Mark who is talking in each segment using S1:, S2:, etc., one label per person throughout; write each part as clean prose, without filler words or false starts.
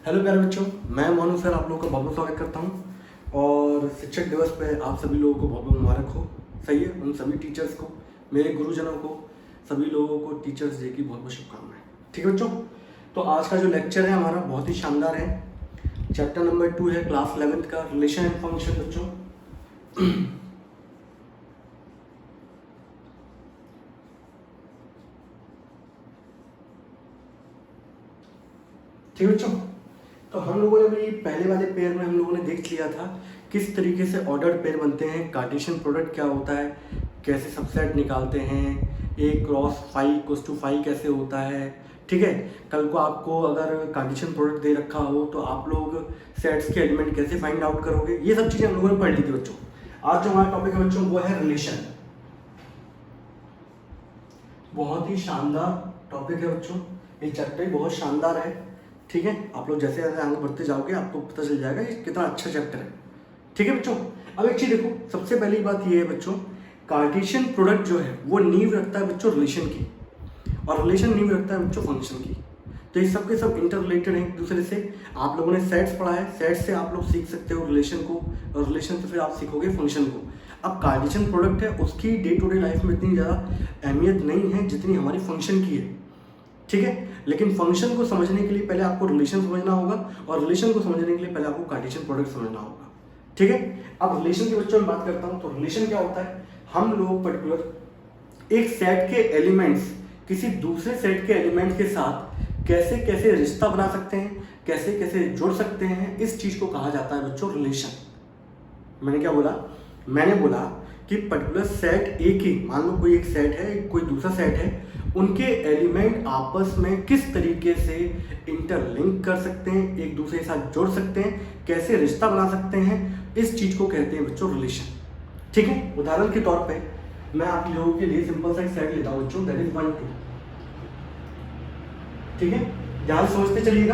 S1: Hello प्यारे बच्चों, मैं मोनू सर आप लोगों का बहुत बहुत स्वागत करता हूं। और शिक्षक दिवस पे आप सभी लोगों को बहुत बहुत मुबारक हो। सही है, उन सभी टीचर्स को, मेरे गुरुजनों को, सभी लोगों को टीचर्स डे की बहुत बहुत शुभकामनाएं। ठीक है बच्चों, तो आज का जो लेक्चर है हमारा बहुत ही शानदार है। चैप्टर नंबर 2 है क्लास 11th का रिलेशन एंड फंक्शन बच्चों। ठीक है बच्चों, तो हम लोगों ने भी पहले वाले पेयर में हम लोगों ने देख लिया था किस तरीके से ऑर्डर्ड पेयर बनते हैं, कार्टेशियन प्रोडक्ट क्या होता है, कैसे सबसेट निकालते हैं, A cross phi equals to phi कैसे होता है। ठीक है, कल को आपको अगर कार्टेशियन प्रोडक्ट दे रखा हो तो आप लोग सेट्स के एलिमेंट कैसे फाइंड आउट करोगे, ये सब चीज़ें हम लोगों ने पढ़ ली थी बच्चों। आज जो हमारा टॉपिक है बच्चों वो है रिलेशन। बहुत ही शानदार टॉपिक है बच्चों, ये चैप्टर बहुत शानदार है। ठीक है, आप लोग जैसे जैसे आगे बढ़ते जाओगे आपको पता चल जाएगा ये कितना अच्छा चैप्टर है। ठीक है बच्चों, अब एक चीज देखो, सबसे पहली बात ये है बच्चों, कार्टेशियन प्रोडक्ट जो है वो नींव रखता है बच्चों रिलेशन की, और रिलेशन नींव रखता है बच्चों फंक्शन की। तो ये सब के सब इंटर रिलेटेड हैं एक दूसरे से। आप लोगों ने सेट्स पढ़ा है, सेट्स से आप लोग सीख सकते हो रिलेशन को, और रिलेशन से फिर आप सीखोगे फंक्शन को। अब कार्टेशियन प्रोडक्ट है उसकी डे टू डे लाइफ में इतनी ज़्यादा अहमियत नहीं है जितनी हमारी फंक्शन की है। ठीक है, लेकिन फंक्शन को समझने के लिए पहले आपको रिलेशन समझना होगा, और रिलेशन को समझने के लिए पहले आपको कार्टेशियन प्रोडक्ट समझना होगा। ठीक है, अब रिलेशन के बच्चों में बात करता हूं तो रिलेशन क्या होता है, हम लोग पर्टिकुलर एक सेट के एलिमेंट्स किसी दूसरे सेट के एलिमेंट के साथ कैसे कैसे रिश्ता बना सकते हैं, कैसे कैसे जुड़ सकते हैं, इस चीज को कहा जाता है बच्चों रिलेशन। मैंने क्या बोला, मैंने बोला कि पर्टिकुलर सेट ए की, मान लो कोई एक सेट है, कोई दूसरा सेट है, उनके एलिमेंट आपस में किस तरीके से इंटरलिंक कर सकते हैं, एक दूसरे के साथ जोड़ सकते हैं, कैसे रिश्ता बना सकते हैं, इस चीज को कहते हैं बच्चों रिलेशन। ठीक है, उदाहरण के तौर पे मैं आप लोगों के लिए सिंपल सा एक सेट लेता हूं बच्चों, दैट इज 1 2। ठीक है, ध्यान समझते चलिएगा।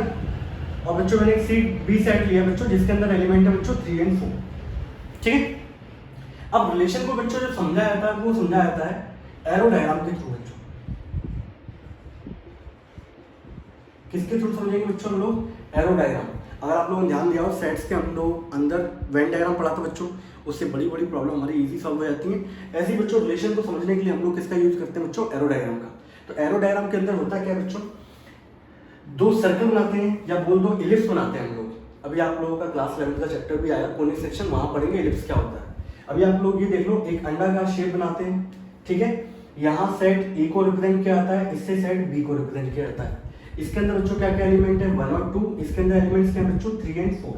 S1: और बच्चों मैंने एक सी बी सेट लिया बच्चों जिसके अंदर एलिमेंट है बच्चों 3 and 4। ठीक है, अब रिलेशन को बच्चों जो समझा जाता है वो समझा जाता है एरो डायग्राम के थ्रू बच्चों। किसके थ्रू समझेंगे बच्चों हम लोग, एरो डायग्राम। अगर आप लोगों ने ध्यान दिया हो सेट्स के हम लोग अंदर वेन डायग्राम पढ़ा था बच्चों, उससे बड़ी बड़ी प्रॉब्लम हमारी इजी सॉल्व हो जाती है। ऐसे ही बच्चों रिलेशन को समझने के लिए हम लोग किसका यूज करते हैं बच्चों, एरो डायग्राम का। तो एरो डायग्राम के अंदर होता क्या है बच्चों, दो सर्कल बनाते हैं या बोल दो इलिप्स बनाते हैं हम लोग। अभी आप लोगों का क्लास 11 का चैप्टर भी आया कोनिक सेक्शन, वहां पढ़ेंगे इलिप्स क्या होता है। अभी आप लोग ये देख लो, एक अंडाकार शेप बनाते हैं। ठीक है, यहाँ सेट ए को रिप्रेजेंट किया जाता है, इससे सेट बी को रिप्रेजेंट किया जाता है। इसके अंदर बच्चों क्या क्या एलिमेंट है, 1 और 2। इसके अंदर एलिमेंट्स क्या है बच्चों, 3 and 4।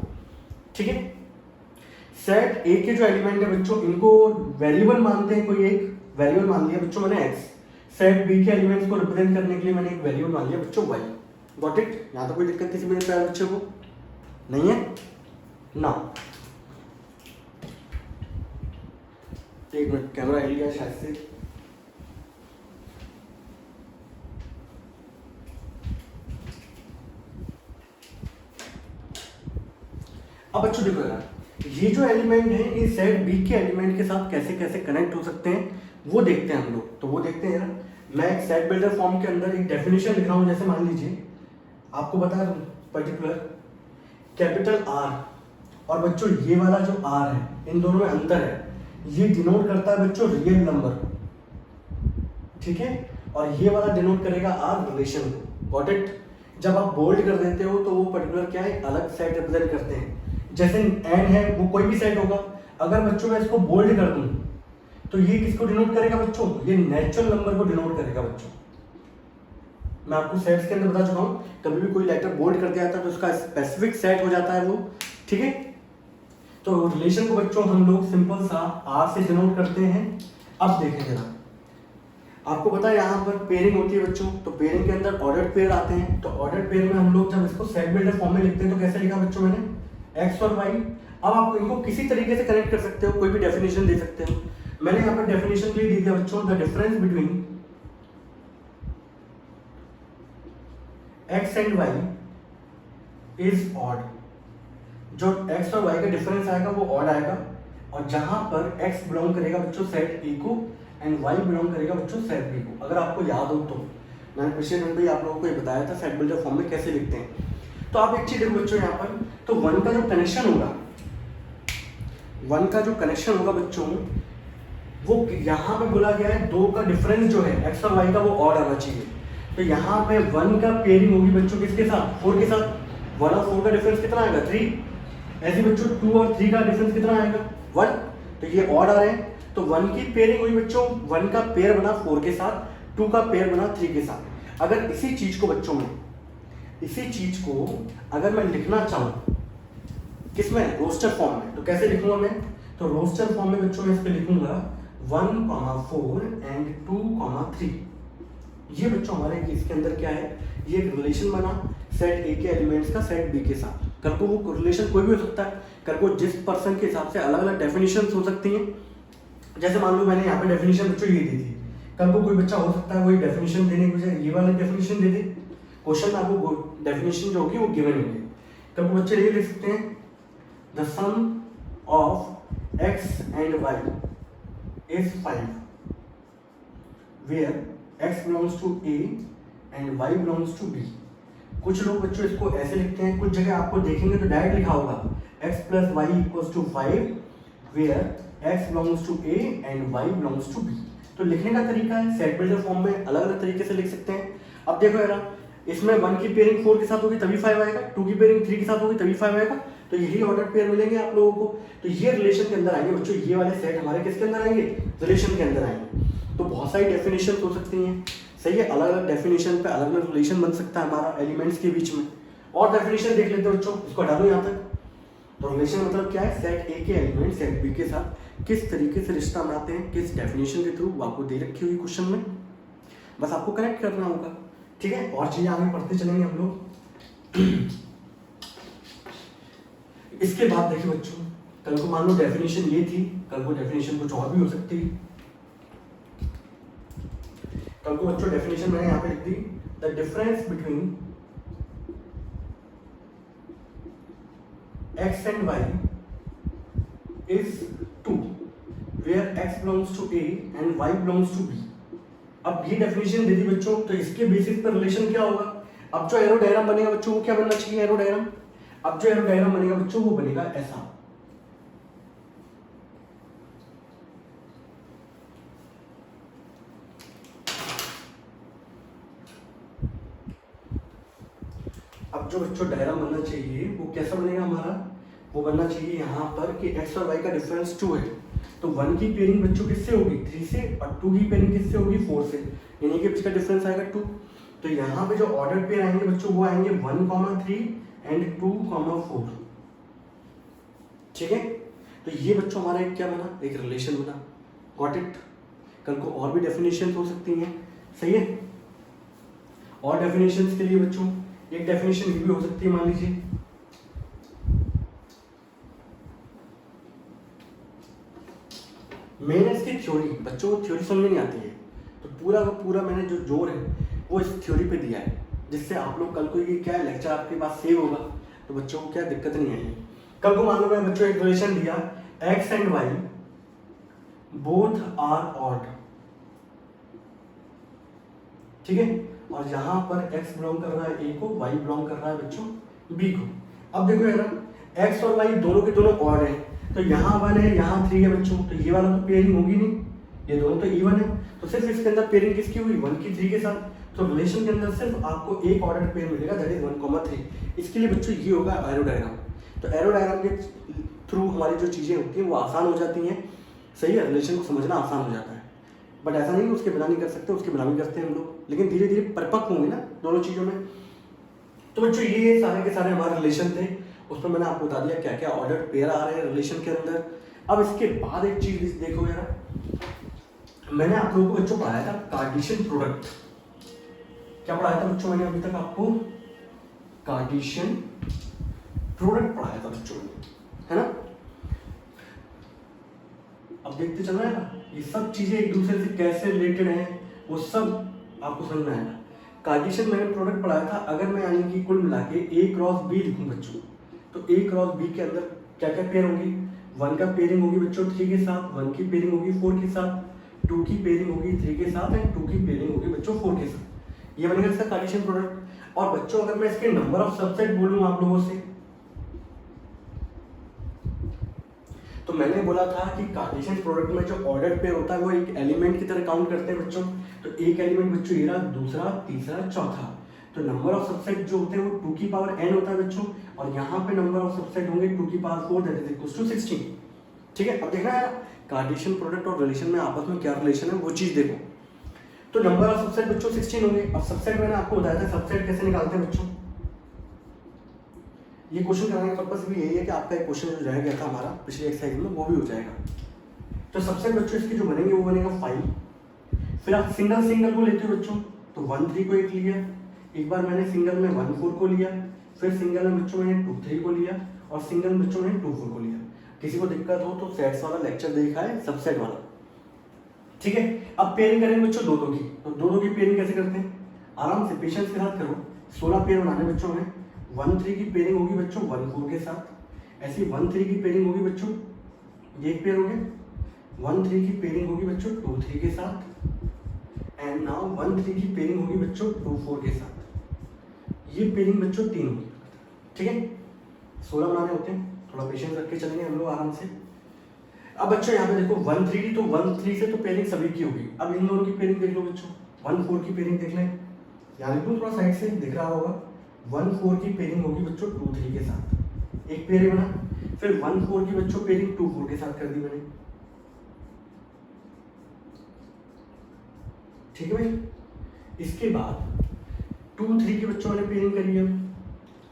S1: ठीक है, सेट ए के जो एलिमेंट है बच्चों इनको वेरिएबल मानते हैं, कोई एक वेरिएबल मान लिया बच्चों मैंने x। सेट बी के एलिमेंट्स को रिप्रेजेंट करने के लिए मैंने एक वेरिएबल मान लिया बच्चों y। गॉट इट, यहाँ तो कोई दिक्कत किसी मेरे प्यारे बच्चे को नहीं है ना। एक मिनट, कैमरा हिल गया शायद से। अब बच्चों देखो यार, ये जो एलिमेंट है ये सेट बी के एलिमेंट के साथ कैसे कैसे कनेक्ट हो सकते हैं वो देखते हैं हम लोग। तो वो देखते हैं यार, मैं एक सेट बिल्डर फॉर्म के अंदर एक डेफिनेशन लिख रहा हूँ। जैसे मान लीजिए आपको बता पर्टिकुलर कैपिटल आर, और बच्चों ये वाला जो आर है इन दोनों में अंतर है, ये डिनोट करता है बच्चों रियल नंबर। ठीक है, और ये वाला डिनोट करेगा आर रिलेशन को। गॉट इट, जब आप बोल्ड कर देते हो तो वो पर्टिकुलर क्या है, अलग सेट रिप्रेजेंट करते हैं। जैसे एन है वो कोई भी सेट होगा, अगर बच्चों मैं इसको बोल्ड कर दूं तो ये किसको डिनोट करेगा बच्चों, ये नेचुरल नंबर को डिनोट करेगा बच्चों। मैं आपको सेट्स के अंदर बता चुका हूं, कभी भी कोई लेटर बोल्ड कर दिया जाता है तो उसका स्पेसिफिक सेट हो जाता है वो। ठीक है, तो रिलेशन को बच्चों हम लोग सिंपल सा आर से डिनोट करते हैं। अब देखें जरा, आपको पता है यहाँ पर पेयरिंग होती है बच्चों, तो पेयरिंग के अंदर ऑर्डर्ड पेयर आते हैं। तो ऑर्डर्ड पेयर में हम लोग जब इसको सेट बिल्डर फॉर्म में लिखते हैं तो कैसे लिखा बच्चों मैंने, x और y। अब आप इनको किसी तरीके से कनेक्ट कर सकते हो, कोई भी डेफिनेशन दे सकते हो। मैंने यहाँ पर डेफिनेशन के लिए दी दिया बच्चों, the difference between x and y is odd. जो x और y का डिफरेंस आएगा वो ऑड आएगा, और जहां पर x बिलोंग करेगा बच्चों सेट ए को एंड y बिलोंग करेगा बच्चों सेट बी को। अगर आपको याद हो तो मैंने पिछले दिन भी आप लोगों को ये बताया था सेट बिल्डर फॉर्म में कैसे लिखते हैं। तो आप एक चीज देखो बच्चों यहाँ पर, तो वन का जो कनेक्शन होगा, वन का जो कनेक्शन होगा बच्चों, वो यहाँ पे बोला गया है दो का डिफरेंस जो है एक्स और वाई का वो ऑड आना चाहिए। तो यहाँ पे वन का पेयरिंग होगी बच्चों किसके साथ, 4 के साथ। 1 और 4 का डिफरेंस कितना आएगा, 3। ऐसे बच्चों 2 और 3 का डिफरेंस कितना आएगा, 1। तो ये ऑड आ रहे हैं, तो 1 की पेयरिंग हुई बच्चों, 1 का पेयर बना 4 के साथ, 2 का पेयर बना 3 के साथ। अगर इसी चीज को बच्चों में, इसी चीज को अगर मैं लिखना चाहूँ किसमें, रोस्टर फॉर्म में, तो कैसे लिखूंगा मैं, तो रोस्टर फॉर्म में बच्चों मैं इस पे लिखूंगा 1,4 एंड 2,3। ये बच्चों हमारे इसके अंदर क्या है, ये एक रिलेशन बना सेट ए के एलिमेंट्स का सेट बी के साथ। कल को वो रिलेशन कोई भी हो सकता है, कल को जिस पर्सन के हिसाब से अलग अलग डेफिनेशन हो सकती हैं। जैसे मान लो मैंने यहाँ पे डेफिनेशन बच्चों ये दी थी, कल को कोई बच्चा हो सकता है वही डेफिनेशन देने की बजाय ये वाला डेफिनेशन दे दे। क्वेश्चन में आपको डेफिनेशन जो होगी वो गिवन होगी। कल को बच्चे ये लिख सकते हैं the sum of x and y is 5 where x belongs to A and y belongs to B। कुछ लोग बच्चों इसको ऐसे लिखते हैं, कुछ जगह आपको देखेंगे तो डायरेक्ट लिखा होगा x plus y equals to 5 where x belongs to A and y belongs to B। तो लिखने का तरीका है सेट बिल्डर फॉर्म में अलग अलग तरीके से लिख सकते हैं। अब देखो यार, इसमें 1 की पेयरिंग 4 के साथ होगी तभी 5 आएगा, 2 की पेयरिंग 3 के साथ होगी तभी 5 आएगा। तो यही ऑर्डर पेयर मिलेंगे आप लोगों को। तो ये रिलेशन के अंदर आएंगे बच्चों, ये वाले सेट हमारे किसके अंदर आएंगे, रिलेशन के अंदर आएंगे। तो बहुत सारी डेफिनेशन हो सकती हैं, सही है, अलग अलग डेफिनेशन पे अलग अलग रिलेशन बन सकता है हमारा एलिमेंट्स के बीच में। और डेफिनेशन देख लेते हैं बच्चों, इसको हटा दो यहाँ तक। तो रिलेशन मतलब क्या है, सेट ए के एलिमेंट सेट बी के साथ किस तरीके से रिश्ता बनाते हैं, किस डेफिनेशन के थ्रू, वो आपको दे रखी हुई क्वेश्चन में, बस आपको कनेक्ट करना होगा। ठीक है, और चीजें आगे पढ़ते चलेंगे हम लोग। इसके बाद देखिए बच्चों, कल को मान लो डेफिनेशन ये थी, कल को डेफिनेशन कुछ और भी हो सकती है। कल को बच्चों डेफिनेशन मैंने यहाँ पे लिख दी, the difference between x and y is 2 where x belongs to A and y belongs to B। अब ये डेफिनेशन दे दी बच्चों, तो इसके बेसिस पर रिलेशन क्या होगा। अब जो एरो डायग्राम बनेगा बच्चों वो क्या बनना चाहिए, एरो डायग्राम। अब जो एरो डायग्राम बनेगा बच्चों वो बनेगा ऐसा। अब जो बच्चों डायग्राम बनना चाहिए वो कैसा बनेगा हमारा, वो बनना चाहिए यहाँ पर कि x और y का डिफरेंस 2 है, तो 1 की पेयरिंग बच्चों किससे होगी, 3 से, और 2 की पेयरिंग किससे होगी, 4 से, यानी कि इसका डिफरेंस आएगा 2। तो यहाँ पे जो ऑर्डर पेयर आएंगे बच्चों वो आएंगे 1,3 एंड 2,4। ठीक है, तो ये बच्चों हमारा एक क्या बना, एक रिलेशन बना। Got it. कल को और भी डेफिनेशन हो सकती हैं, सही है। और डेफिनेशन के लिए बच्चों एक डेफिनेशन ये भी हो सकती है, मान लीजिए मैंने इसकी थ्योरी, बच्चों को थ्योरी समझ नहीं आती है, तो पूरा का पूरा मैंने जो जोर है वो इस थ्योरी पे दिया है, जिससे आप लोग कल को ये क्या है लेक्चर आपके पास सेव होगा, तो बच्चों को क्या दिक्कत नहीं आएगी। कल को मान लो मैं बच्चों एक रिलेशन दिया x and y both are odd, ठीक है, और यहाँ पर x बिलोंग कर रहा है a को, y बिलोंग कर रहा है बच्चों b को। अब देखो यार x और y दोनों के दोनों ऑड है, तो यहाँ 1 है यहाँ 3 है बच्चों, तो ये वाला तो पेयरिंग होगी नहीं, ये दोनों तो इवन है, तो सिर्फ इसके अंदर पेयरिंग किसकी हुई, 1 की 3 के साथ। तो रिलेशन के अंदर सिर्फ आपको एक ऑर्डर पेयर मिलेगा, दैट इज 1,3। इसके लिए बच्चों ये होगा एरो डायग्राम। तो एरो डायग्राम के थ्रू हमारी जो चीज़ें होती हैं वो आसान हो जाती हैं, सही है, रिलेशन को समझना आसान हो जाता है। बट ऐसा नहीं कि उसके बिना नहीं कर सकते, उसके बिना भी करते हैं हम लोग, लेकिन धीरे धीरे परिपक्व होंगे ना दोनों चीज़ों में। तो बच्चों ये सारे के सारे हमारे रिलेशन थे, उस पर मैंने आपको बता दिया क्या क्या ऑर्डर पेयर आ रहे हैं रिलेशन के अंदर। अब इसके बाद एक चीज देखो यार, मैंने आप लोगों को बच्चों पढ़ाया था कार्टेशियन प्रोडक्ट। क्या पढ़ाया था बच्चों मैंने अभी तक आपको, कार्टेशियन प्रोडक्ट पढ़ाया था बच्चों ने, है ना। अब देखते चल रहा है ना, ये सब चीजें एक दूसरे से कैसे रिलेटेड हैं वो सब आपको समझ में आएगा। कार्टेशियन मैंने प्रोडक्ट पढ़ाया था, अगर मैं यानी कि कुल मिला के A क्रॉस B लिखूं बच्चों, तो A क्रॉस B के अंदर क्या क्या पेयर होगी, 1 का पेयरिंग होगी बच्चों 3 के साथ, 1 की पेयरिंग होगी 4 के साथ, 2 की पेयरिंग होगी 3 के साथ एंड 2 की पेयरिंग होगी बच्चों 4 के साथ। ये बनेगा इसका कार्टेशियन प्रोडक्ट। और बच्चों अगर मैं इसके नंबर ऑफ सबसेट बोलूं आप लोगों से, तो मैंने बोला था कि कार्टेशियन प्रोडक्ट में जो ऑर्डर पेयर होता है वो एक एलिमेंट की तरह काउंट करते हैं बच्चों। तो एक एलिमेंट बच्चों ये रहा, दूसरा, तीसरा, चौथा। तो नंबर ऑफ सबसेट जो होते हैं वो 2 की पावर n होता है बच्चों, और यहाँ पे नंबर ऑफ सबसेट होंगे 2 की power 4 that is equals to 16। ठीक है, अब देखना है कार्टेशियन प्रोडक्ट और रिलेशन में आपस में क्या रिलेशन है वो चीज देखो। तो नंबर ऑफ सबसेट बच्चों 16 होंगे। अब सबसेट मैंने आपको बताया था सबसेट कैसे निकालते हैं बच्चों। ये क्वेश्चन कराने का पर्पस भी यही है कि आपका एक क्वेश्चन जो रह गया था हमारा पिछले एक्सरसाइज में वो भी हो जाएगा। तो सबसेट बच्चों इसके जो बनेंगे वो बनेगा 5। फिर आप सिंगल सिंगल को लेते हो बच्चों, तो 1 3 को एक लिया, एक बार मैंने सिंगल में 1 4 को लिया, फिर सिंगल में बच्चों मैंने 2 3 को लिया, और सिंगल में बच्चों मैंने 2 4 को लिया। किसी को दिक्कत हो तो सेट्स वाला लेक्चर देखा है, सबसेट वाला। ठीक है, अब पेयरिंग करेंगे बच्चों दो की। तो दो की पेयरिंग कैसे करते हैं, आराम से पेशेंस के साथ करो। 16 पेयर बनाने बच्चों में 1 3 की पेयरिंग होगी बच्चों 1 4 के साथ। ऐसी 1 3 की पेयरिंग होगी बच्चों, ये एक पेयर हो गया। 1 3 की पेयरिंग होगी बच्चों 2 3 के साथ। एंड नाउ 1 3 की पेयरिंग होगी बच्चों 2 4 के साथ। ये पेयरिंग बच्चों 3 होगी। ठीक है, 16 बनाने होते हैं, थोड़ा पेशेंस रख के चलेंगे हम लोग आराम से। अब बच्चों यहाँ पे देखो 1 3 तो 1 3 से तो पेयरिंग सभी की होगी। अब इन दोनों की पेयरिंग देख लो बच्चों, 1 4 की पेयरिंग देख लें, यहाँ लिख लो थोड़ा साइड से दिख रहा होगा। 1 4 की पेयरिंग होगी बच्चों 2 3 के साथ, एक पेयर बना। फिर 1 4 की बच्चों पेयरिंग 2 4 के साथ कर दी मैंने। ठीक है भाई, इसके बाद 2 3 के बच्चों मैंने पेयरिंग करी है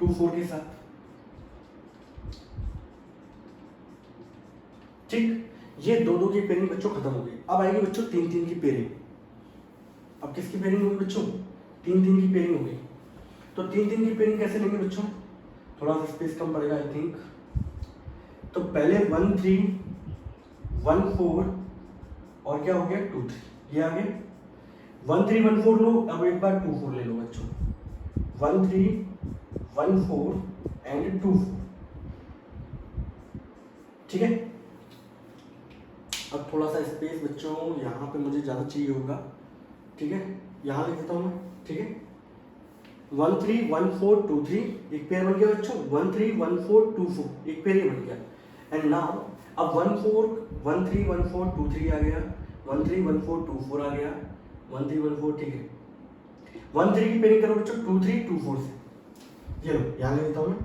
S1: 2 4 के साथ। ठीक, ये दो की पेयरिंग बच्चों खत्म हो गई। अब आएगी बच्चों 3 3 की पेयरिंग। अब किसकी पेयरिंग होगी बच्चों, 3 3 की पेयरिंग होगी। तो 3 3 की पेयरिंग कैसे लेंगे बच्चों, थोड़ा सा स्पेस कम पड़ेगा आई थिंक। तो पहले 1 3 1 4 और क्या हो गया 2 3, ये आ गए। 1 3 1 4 लो, अब एक बार 2 4 ले लो बच्चों। 1 3 1 4 एंड 2 4। ठीक है, अब थोड़ा सा स्पेस बच्चों यहाँ पे मुझे ज़्यादा चाहिए होगा। ठीक है, यहाँ लिख देता हूँ मैं। ठीक है, 1 3 1 4 2 3 एक पेयर बन गया बच्चों। 1 3 1 4 2 4 एक पेयर ही बन गया। एंड नाउ अब 1 4 1 3 1 4 2 3 आ गया, 1 3 1 4 2 4 आ गया, 1 3 1 4। ठीक है, 1 3 की पेयरिंग करो बच्चों 2 3 2 4 से। ये लो यहाँ लिख देता हूँ मैं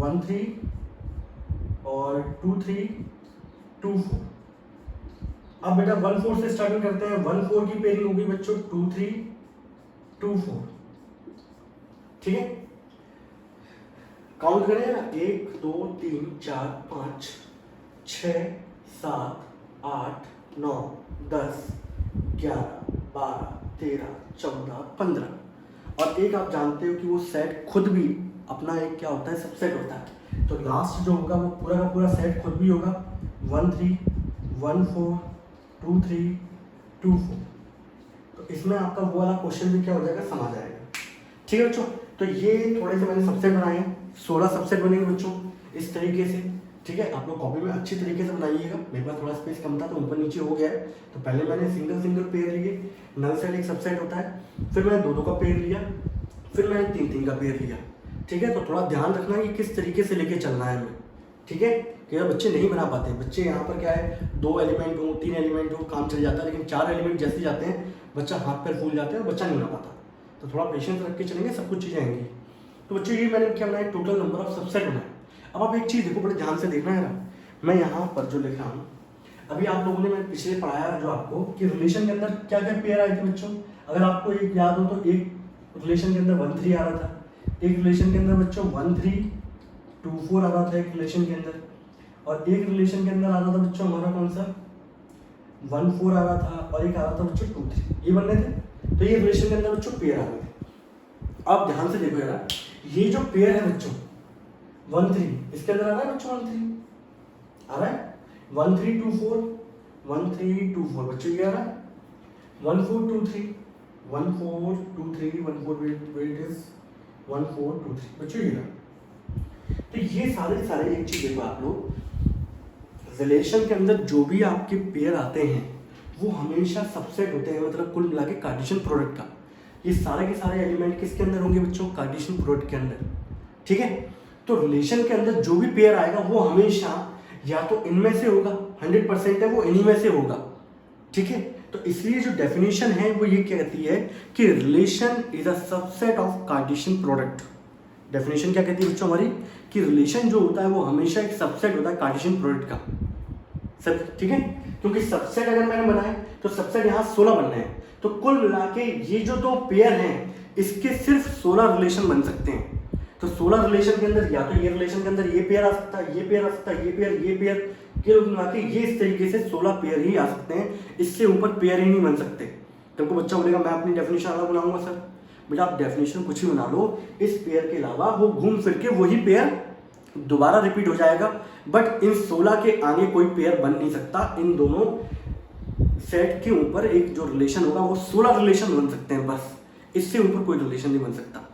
S1: 1 3 और 2 3 2 4। अब बेटा 1 4 से स्टार्टिंग करते हैं। 1 4 की पेयरिंग होगी बच्चों 2 3 2 4। ठीक है, काउंट करें ना, 1 2 3 4 5 6 7 8 9 10 11 12 13 14 15। और एक आप जानते हो कि वो सेट खुद भी अपना एक क्या होता है, सबसेट होता है। तो लास्ट जो होगा वो पूरा का पूरा सेट खुद भी होगा 1 3 1 4 2 3 2 4। तो इसमें आपका वो वाला क्वेश्चन भी क्या हो जाएगा, समझ आएगा। ठीक है बच्चों, तो ये थोड़े से मैंने सबसेट बनाए हैं, 16 सबसेट बनेंगे बच्चों इस तरीके से। ठीक है, आप लोग कॉपी में अच्छी तरीके से बनाइएगा। मेरे पास थोड़ा स्पेस कम था तो ऊपर नीचे हो गया है। तो पहले मैंने सिंगल सिंगल पेयर लिए, नल सेट एक सबसेट होता है। फिर मैंने 2 2 का पेयर लिया, फिर मैंने 3 3 का पेयर लिया। ठीक है, तो थोड़ा ध्यान रखना कि किस तरीके से लेके चलना है हमें। ठीक है, कि बच्चे नहीं बना पाते। बच्चे यहाँ पर क्या है, 2 एलिमेंट हो 3 एलिमेंट हो काम चल जाता है, लेकिन 4 एलिमेंट जैसे जाते हैं बच्चा हाथ पैर फूल जाते हैं और बच्चा नहीं बना पाता। तो थोड़ा पेशेंस रख के चलेंगे, सब कुछ चीज़ें आएंगी। तो बच्चों ये मैंने क्या बनाया, टोटल नंबर ऑफ सबसेट बनाए। अब आप एक चीज़ देखो, बड़े ध्यान से देखना है ना, मैं यहाँ पर जो लिख रहा हूँ, अभी आप लोगों ने मैं पिछले पढ़ाया जो आपको कि रिलेशन के अंदर क्या क्या पेयर आए थे बच्चों। अगर आपको एक याद हो तो एक रिलेशन के अंदर 1 3 आ रहा था, एक रिलेशन के अंदर बच्चों 1 3 2 4 आ रहा था एक रिलेशन के अंदर, और एक रिलेशन के अंदर आ रहा था बच्चों हमारा कौन सा 1 4 आ रहा था, और एक आ रहा था बच्चों 2 3। ये बन रहे थे। तो ये रिलेशन के अंदर बच्चों पेयर आ रहे थे। आप ध्यान से देखो यार, ये जो पेयर है बच्चों 1 3 इसके अंदर आ रहा है बच्चों 1 3 आ रहा है, 1 3 2 4 1 3 2 4 बच्चों ये आ रहा है, 1 4 2 3 1 4 2 3 1 4 वेट इज 1 4 2 3 बच्चों ये रहा। तो ये सारे एक चीज देखो आप लोग, रिलेशन के अंदर जो भी आपके पेयर आते हैं वो हमेशा सबसेट होते हैं, मतलब कुल मिला के कार्टेशियन प्रोडक्ट का। ये सारे के सारे एलिमेंट किसके अंदर होंगे बच्चों? कार्टेशियन प्रोडक्ट के अंदर। ठीक है, तो रिलेशन के अंदर जो भी पेयर आएगा वो हमेशा या तो इनमें से होगा, 100% है वो इन्हीं में से होगा। ठीक है, तो इसलिए जो डेफिनेशन है वो ये कहती है कि relation is a subset of Cartesian product. Definition क्या कहती है बच्चों हमारी? कि रिलेशन जो होता है वो हमेशा एक सबसेट होता है कार्टेशियन प्रोडक्ट का। सब ठीक है, क्योंकि सबसेट अगर मैंने बनाए तो सबसेट यहाँ 16 बनने हैं, तो कुल मिला के ये जो दो पेयर हैं इसके सिर्फ 16 रिलेशन बन सकते हैं। तो 16 रिलेशन के अंदर या तो ये रिलेशन के अंदर ये पेयर आ सकता है, ये पेयर आ सकता है, ये पेयर के मिला के ये इस तरीके से 16 पेयर ही आ सकते हैं, इससे ऊपर पेयर ही नहीं बन सकते। कल को बच्चा बोलेगा मैं अपनी डेफिनेशन अलग बनाऊंगा। सर बेटा आप डेफिनेशन कुछ भी बना लो, इस पेयर के अलावा वो घूम फिर के वही पेयर दोबारा रिपीट हो जाएगा, बट इन 16 के आगे कोई पेयर बन नहीं सकता। इन दोनों सेट के ऊपर एक जो रिलेशन होगा वो 16 रिलेशन बन सकते हैं बस, इससे ऊपर कोई रिलेशन नहीं बन सकता।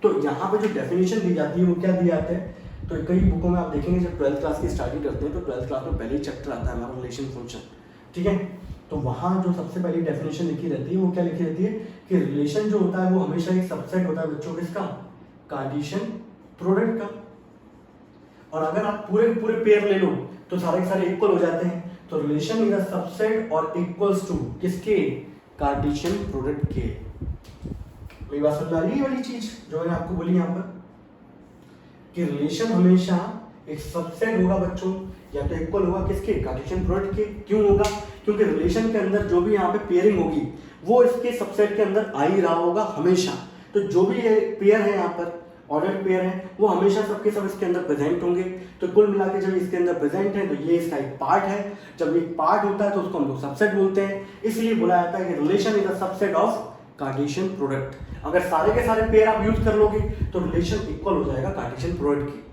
S1: तो यहाँ पे जो डेफिनेशन दी जाती है वो क्या दी जाती है? तो कई बुकों में आप देखेंगे जब 12th क्लास की स्टार्टिंग करते हैं तो 12th क्लास में पहले ही चैप्टर आता है हमारा रिलेशन फंक्शन। ठीक है, तो वहाँ जो सबसे पहली डेफिनेशन लिखी रहती है वो क्या लिखी रहती है कि रिलेशन जो होता है वो हमेशा एक सबसेट होता है बच्चों किसका? कार्टेशियन प्रोडक्ट का। और अगर आप पूरे पूरे पेयर ले लो तो सारे के सारे इक्वल हो जाते हैं। तो रिलेशन इज अ सबसेट और इक्वल्स टू किसके? कार्टेशियन प्रोडक्ट के। मेरी बात समझ आ रही है? वाली चीज जो मैंने आपको बोली यहाँ पर कि रिलेशन हमेशा एक सबसेट होगा बच्चों, या तो इक्वल होगा किसके? कार्टेशियन प्रोडक्ट के। क्यों होगा? क्योंकि रिलेशन के अंदर जो भी यहाँ पे पेयरिंग होगी वो इसके सबसेट के अंदर आ ही रहा होगा हमेशा। तो जो भी पेयर है यहाँ पर ऑर्डर्ड पेयर है वो हमेशा सबके सब इसके अंदर प्रेजेंट होंगे। तो कुल मिला के जब इसके अंदर प्रेजेंट है तो ये इसका एक पार्ट है। जब एक पार्ट होता है तो उसको हम लोग सबसेट बोलते हैं। इसलिए बोला जाता है कि relation is a subset of Cartesian product. अगर सारे के सारे पेयर आप यूज कर लोगे तो रिलेशन इक्वल हो जाएगा कार्टेशियन प्रोडक्ट की।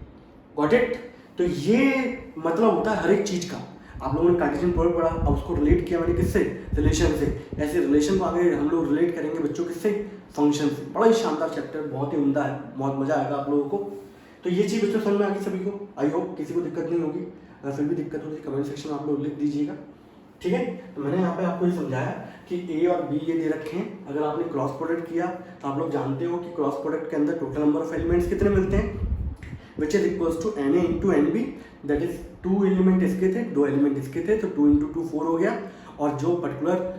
S1: Got it? तो ये मतलब होता है हर एक चीज का। आप लोगों ने कार्टेशियन प्रोडक्ट पढ़ा, अब उसको रिलेट किया मैंने किससे? रिलेशन से। ऐसे रिलेशन को आगे हम लोग रिलेट करेंगे बच्चों किससे? फंक्शन से। बड़ा ही शानदार चैप्टर, बहुत ही उम्दा है, बहुत मजा आएगा आप लोगों को। तो ये चीज बच्चों समझ में आ गई सभी को? आई होप किसी को दिक्कत नहीं होगी। अगर फिर भी दिक्कत होती है कमेंट सेक्शन में आप लोग लिख दीजिएगा। ठीक है, तो मैंने यहाँ पे आपको ये समझाया कि ए और बी ये दे रखे हैं। अगर आपने क्रॉस प्रोडक्ट किया तो आप लोग जानते हो कि क्रॉस प्रोडक्ट के अंदर टोटल नंबर ऑफ एलिमेंट्स कितने मिलते हैं? Which is equals to Na into n B. That is 2 element इसके थे, 2 एलिमेंट इसके थे, तो 2 इंटू 2 4 हो गया। और जो पर्टिकुलर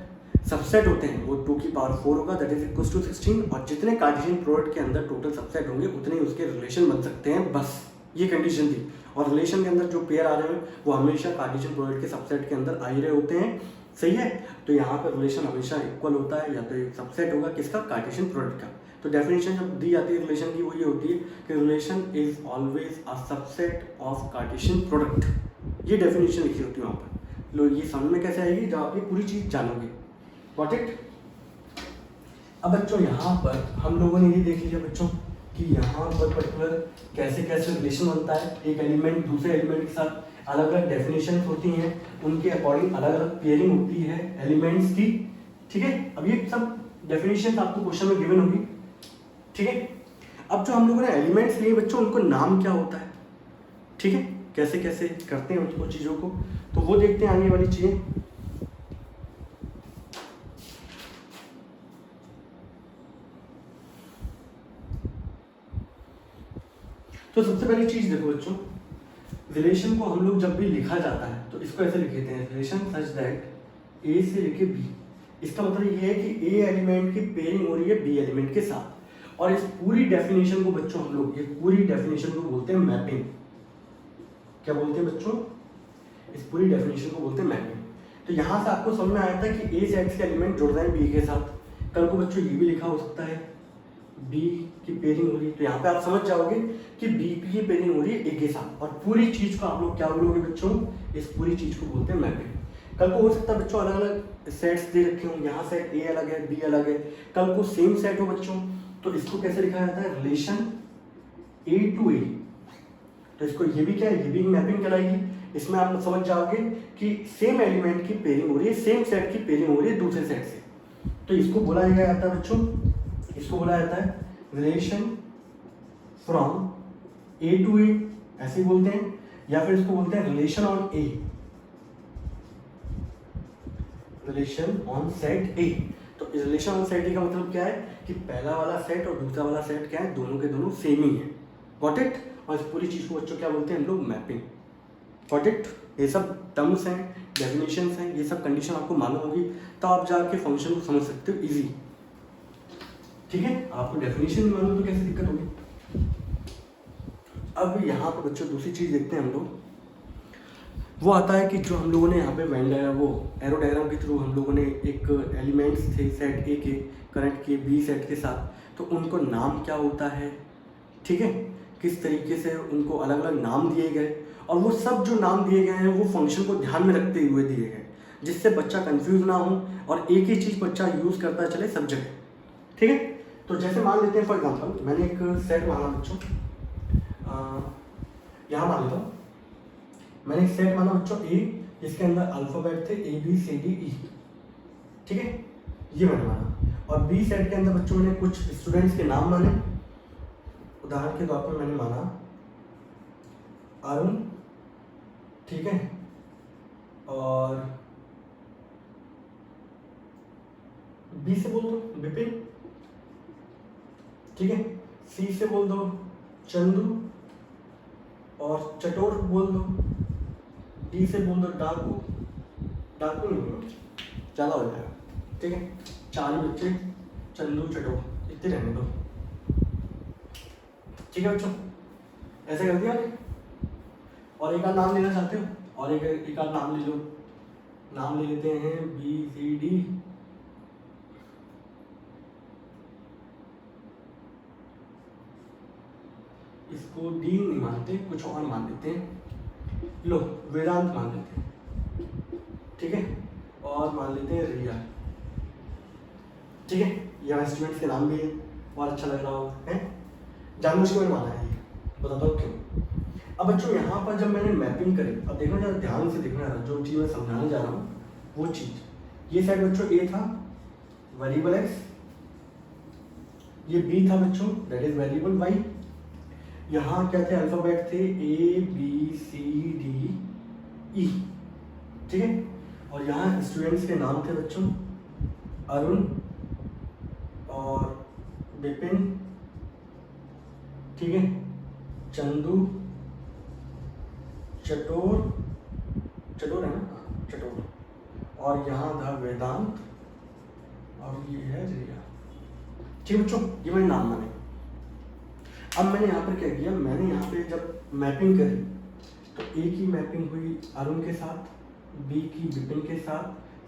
S1: सबसेट होते हैं वो 2 की पावर 4 होगा, दैट इज इक्वल्स टू 16। और जितने कार्टेशियन प्रोडक्ट के अंदर टोटल सबसेट होंगे उतने उसके रिलेशन बन सकते हैं, बस ये कंडीशन थी। और रिलेशन के अंदर जो पेयर आ रहे हैं वो हमेशा कार्टेशियन प्रोडक्ट के सबसेट के अंदर आ ही रहे होते हैं। सही है, तो यहाँ पर रिलेशन हमेशा इक्वल होता है, या तो एक सबसेट होगा किसका? कार्टेशियन प्रोडक्ट का। तो डेफिनेशन जब दी जाती है रिलेशन की वो ये होती है कि relation is always a subset of Cartesian product. ये डेफिनेशन लिखी होती है वहाँ पर। लो ये समझ में कैसे आएगी जब आप ये पूरी चीज जानोगे। Got it? अब बच्चों यहाँ पर हम लोगों ने ये देख लिया बच्चों कि यहाँ पर पर्टिकुलर कैसे कैसे रिलेशन बनता है, एक एलिमेंट दूसरे एलिमेंट के साथ अलग अलग डेफिनेशन होती हैं, उनके अकॉर्डिंग अलग अलग पेयरिंग होती है एलिमेंट्स की। ठीक है, अब ये सब डेफिनेशन आपको क्वेश्चन में गिवन होगी। ठीक है, अब जो हम लोगों ने एलिमेंट्स लिए बच्चों उनको नाम क्या होता है? ठीक है, कैसे कैसे करते हैं उसको चीज़ों को, तो वो देखते हैं आगे वाली चीज़ें। तो सबसे पहली चीज देखो बच्चों, रिलेशन को हम लोग जब भी लिखा जाता है तो इसको ऐसे लिख लेते हैं, रिलेशन सच दैट ए से लेके बी। इसका मतलब ये है कि ए एलिमेंट की पेयरिंग हो रही है बी एलिमेंट के साथ। और इस पूरी डेफिनेशन को बच्चों हम लोग ये पूरी डेफिनेशन को बोलते हैं मैपिंग। क्या बोलते हैं बच्चों? इस पूरी डेफिनेशन को बोलते हैं मैपिंग। तो यहाँ से आपको समझ में आया था कि ए से एक्स के एलिमेंट जुड़ रहे हैं बी के साथ। कल को बच्चों ये भी लिखा हो सकता है बी की पेयरिंग हो रही है, तो यहाँ पे आप समझ जाओगे कि बी की पेयरिंग हो रही है ए के साथ। और पूरी चीज को आप लोग क्या बोलोगे बच्चों? इस पूरी चीज को बोलते हैं मैपिंग। कल को हो सकता है बच्चों अलग अलग सेट्स दे रखे हों, यहाँ सेट ए अलग है बी अलग है, कल को सेम सेट हो बच्चों तो इसको कैसे लिखा जाता है? रिलेशन ए टू ए। तो इसको ये भी क्या है? ये भी मैपिंग कहलाएगी। इसमें आप समझ जाओगे कि सेम एलिमेंट की पेयरिंग हो रही है, सेम सेट की पेयरिंग हो रही है दूसरे सेट से, तो इसको बोला जाता है बच्चों, इसको बोला जाता है रिलेशन फ्रॉम ए टू ए, ऐसे बोलते हैं। या फिर इसको बोलते हैं relation on A, relation on set ए। तो रिलेशन अनसर्टेनिटी का मतलब क्या है कि पहला वाला सेट और दूसरा वाला सेट क्या है, दोनों के दोनों सेम ही है। Got it. और इस पूरी चीज़ को बच्चों क्या बोलते हैं हम लोग, मैपिंग। Got it. ये सब टर्म्स हैं, डेफिनेशंस हैं, ये सब कंडीशन आपको मालूम होगी तो आप जाके फंक्शन को समझ सकते हो इजी। ठीक है, आपको डेफिनेशन मालूम तो कैसे दिक्कत होगी। अब यहाँ पर बच्चों दूसरी चीज़ देखते हैं हम लोग, वो आता है कि जो हम लोगों ने यहाँ पे वेन डायग्राम, वो एरो डायग्राम के थ्रू हम लोगों ने एक एलिमेंट्स थे सेट ए के करंट के बी सेट के साथ, तो उनको नाम क्या होता है, ठीक है, किस तरीके से उनको अलग अलग नाम दिए गए, और वो सब जो नाम दिए गए हैं वो फंक्शन को ध्यान में रखते हुए दिए गए, जिससे बच्चा कंफ्यूज ना हो और एक ही चीज़ बच्चा यूज़ करता चले सब जगह। ठीक है, तो जैसे मान लेते हैं फॉर एग्जांपल मैंने एक सेट माना बच्चों, यहाँ मान लेता हूँ, मैंने एक सेट माना बच्चों ए, जिसके अंदर अल्फ़ाबेट थे ABCDE। ठीक है, ये मैंने माना। और बी सेट के अंदर बच्चों मैंने कुछ स्टूडेंट्स के नाम माने। उदाहरण के तौर पर मैंने माना अरुण, ठीक है, और बी से बोल दो विपिन, ठीक है, सी से बोल दो चंदू, और चटोर बोल दो, डी से बोल दो डाकू, डाकू नहीं बोलो ज़्यादा हो जाएगा। ठीक है, 4 बच्चे चंदू चटोर इतने रहने दो। ठीक है बच्चों, ऐसे कर दिया। और एक आध नाम लेना चाहते हो, और एक आध नाम ले लो। नाम ले लेते हैं BCD, इसको डी नहीं मानते, कुछ और मान लेते हैं, लो वेदांत मान लेते हैं। ठीक है, और मान लेते हैं रिया। ठीक है, यहाँ स्टूडेंट्स के नाम भी है और अच्छा लग रहा हो है, जानबूझ के मैंने माना है ये, बताता हूँ क्यों। अब बच्चों यहाँ पर जब मैंने मैपिंग करी, अब देखना जरा ध्यान से देखना, जो चीज़ मैं समझाने जा रहा हूँ वो चीज़, ये साइड बच्चों ए था वेरिएबल x, ये बी था बच्चों दैट इज वेरिएबल y, यहाँ क्या थे अल्फाबेट थे ABCDE। ठीक है, और यहाँ स्टूडेंट्स के नाम थे बच्चों अरुण और विपिन, ठीक है, चंदू, चटोर, चटोर है ना, चटोर, और यहाँ था वेदांत, और ये है रिया। ठीक बच्चों, ये मैंने नाम माने। अब मैंने यहाँ पर क्या किया, मैंने यहाँ पे जब मैपिंग करी तो ए की मैपिंग हुई अरुण के साथ, बी की विपिन के साथ,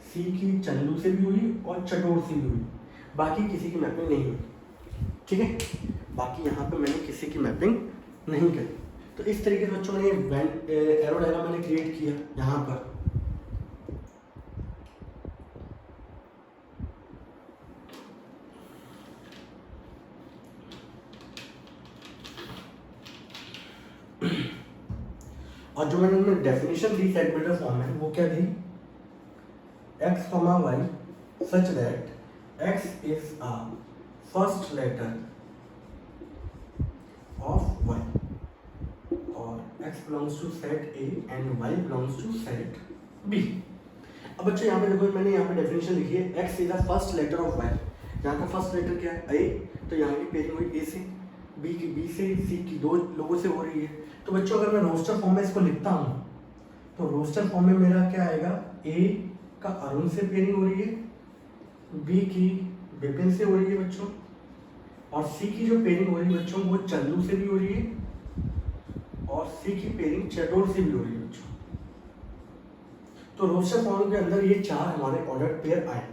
S1: सी की चंदू से भी हुई और चटोर से भी हुई, बाकी किसी की मैपिंग नहीं हुई। ठीक है, बाकी यहाँ पे मैंने किसी की मैपिंग नहीं करी। तो इस तरीके से बच्चों ने एरो डायग्राम मैंने क्रिएट किया यहाँ पर। और जो मैंने उनमें डेफिनेशन दी सेट बिल्डर फॉर्म में, वो क्या थी, x, y such that x is a first letter of y और x belongs to set A and y belongs to set B। अब बच्चों यहाँ पे देखो, मैंने यहाँ पे डेफिनेशन लिखी है x is a first letter of y। यहाँ का फर्स्ट लेटर क्या है A, तो यहाँ की पेयरिंग हुई A से, B की B से, C की 2 लोगों से हो रही है। तो बच्चों अगर मैं रोस्टर फॉर्म में इसको लिखता हूँ तो रोस्टर फॉर्म में मेरा क्या आएगा, A का अरुण से पेयरिंग हो रही है, B की विपिन से हो रही है बच्चों, और C की जो पेयरिंग हो रही है बच्चों वो चंदू से भी हो रही है, और C की पेयरिंग चटोर से भी हो रही है बच्चों। तो रोस्टर फॉर्म के अंदर ये 4 हमारे ऑर्डर पेयर आए।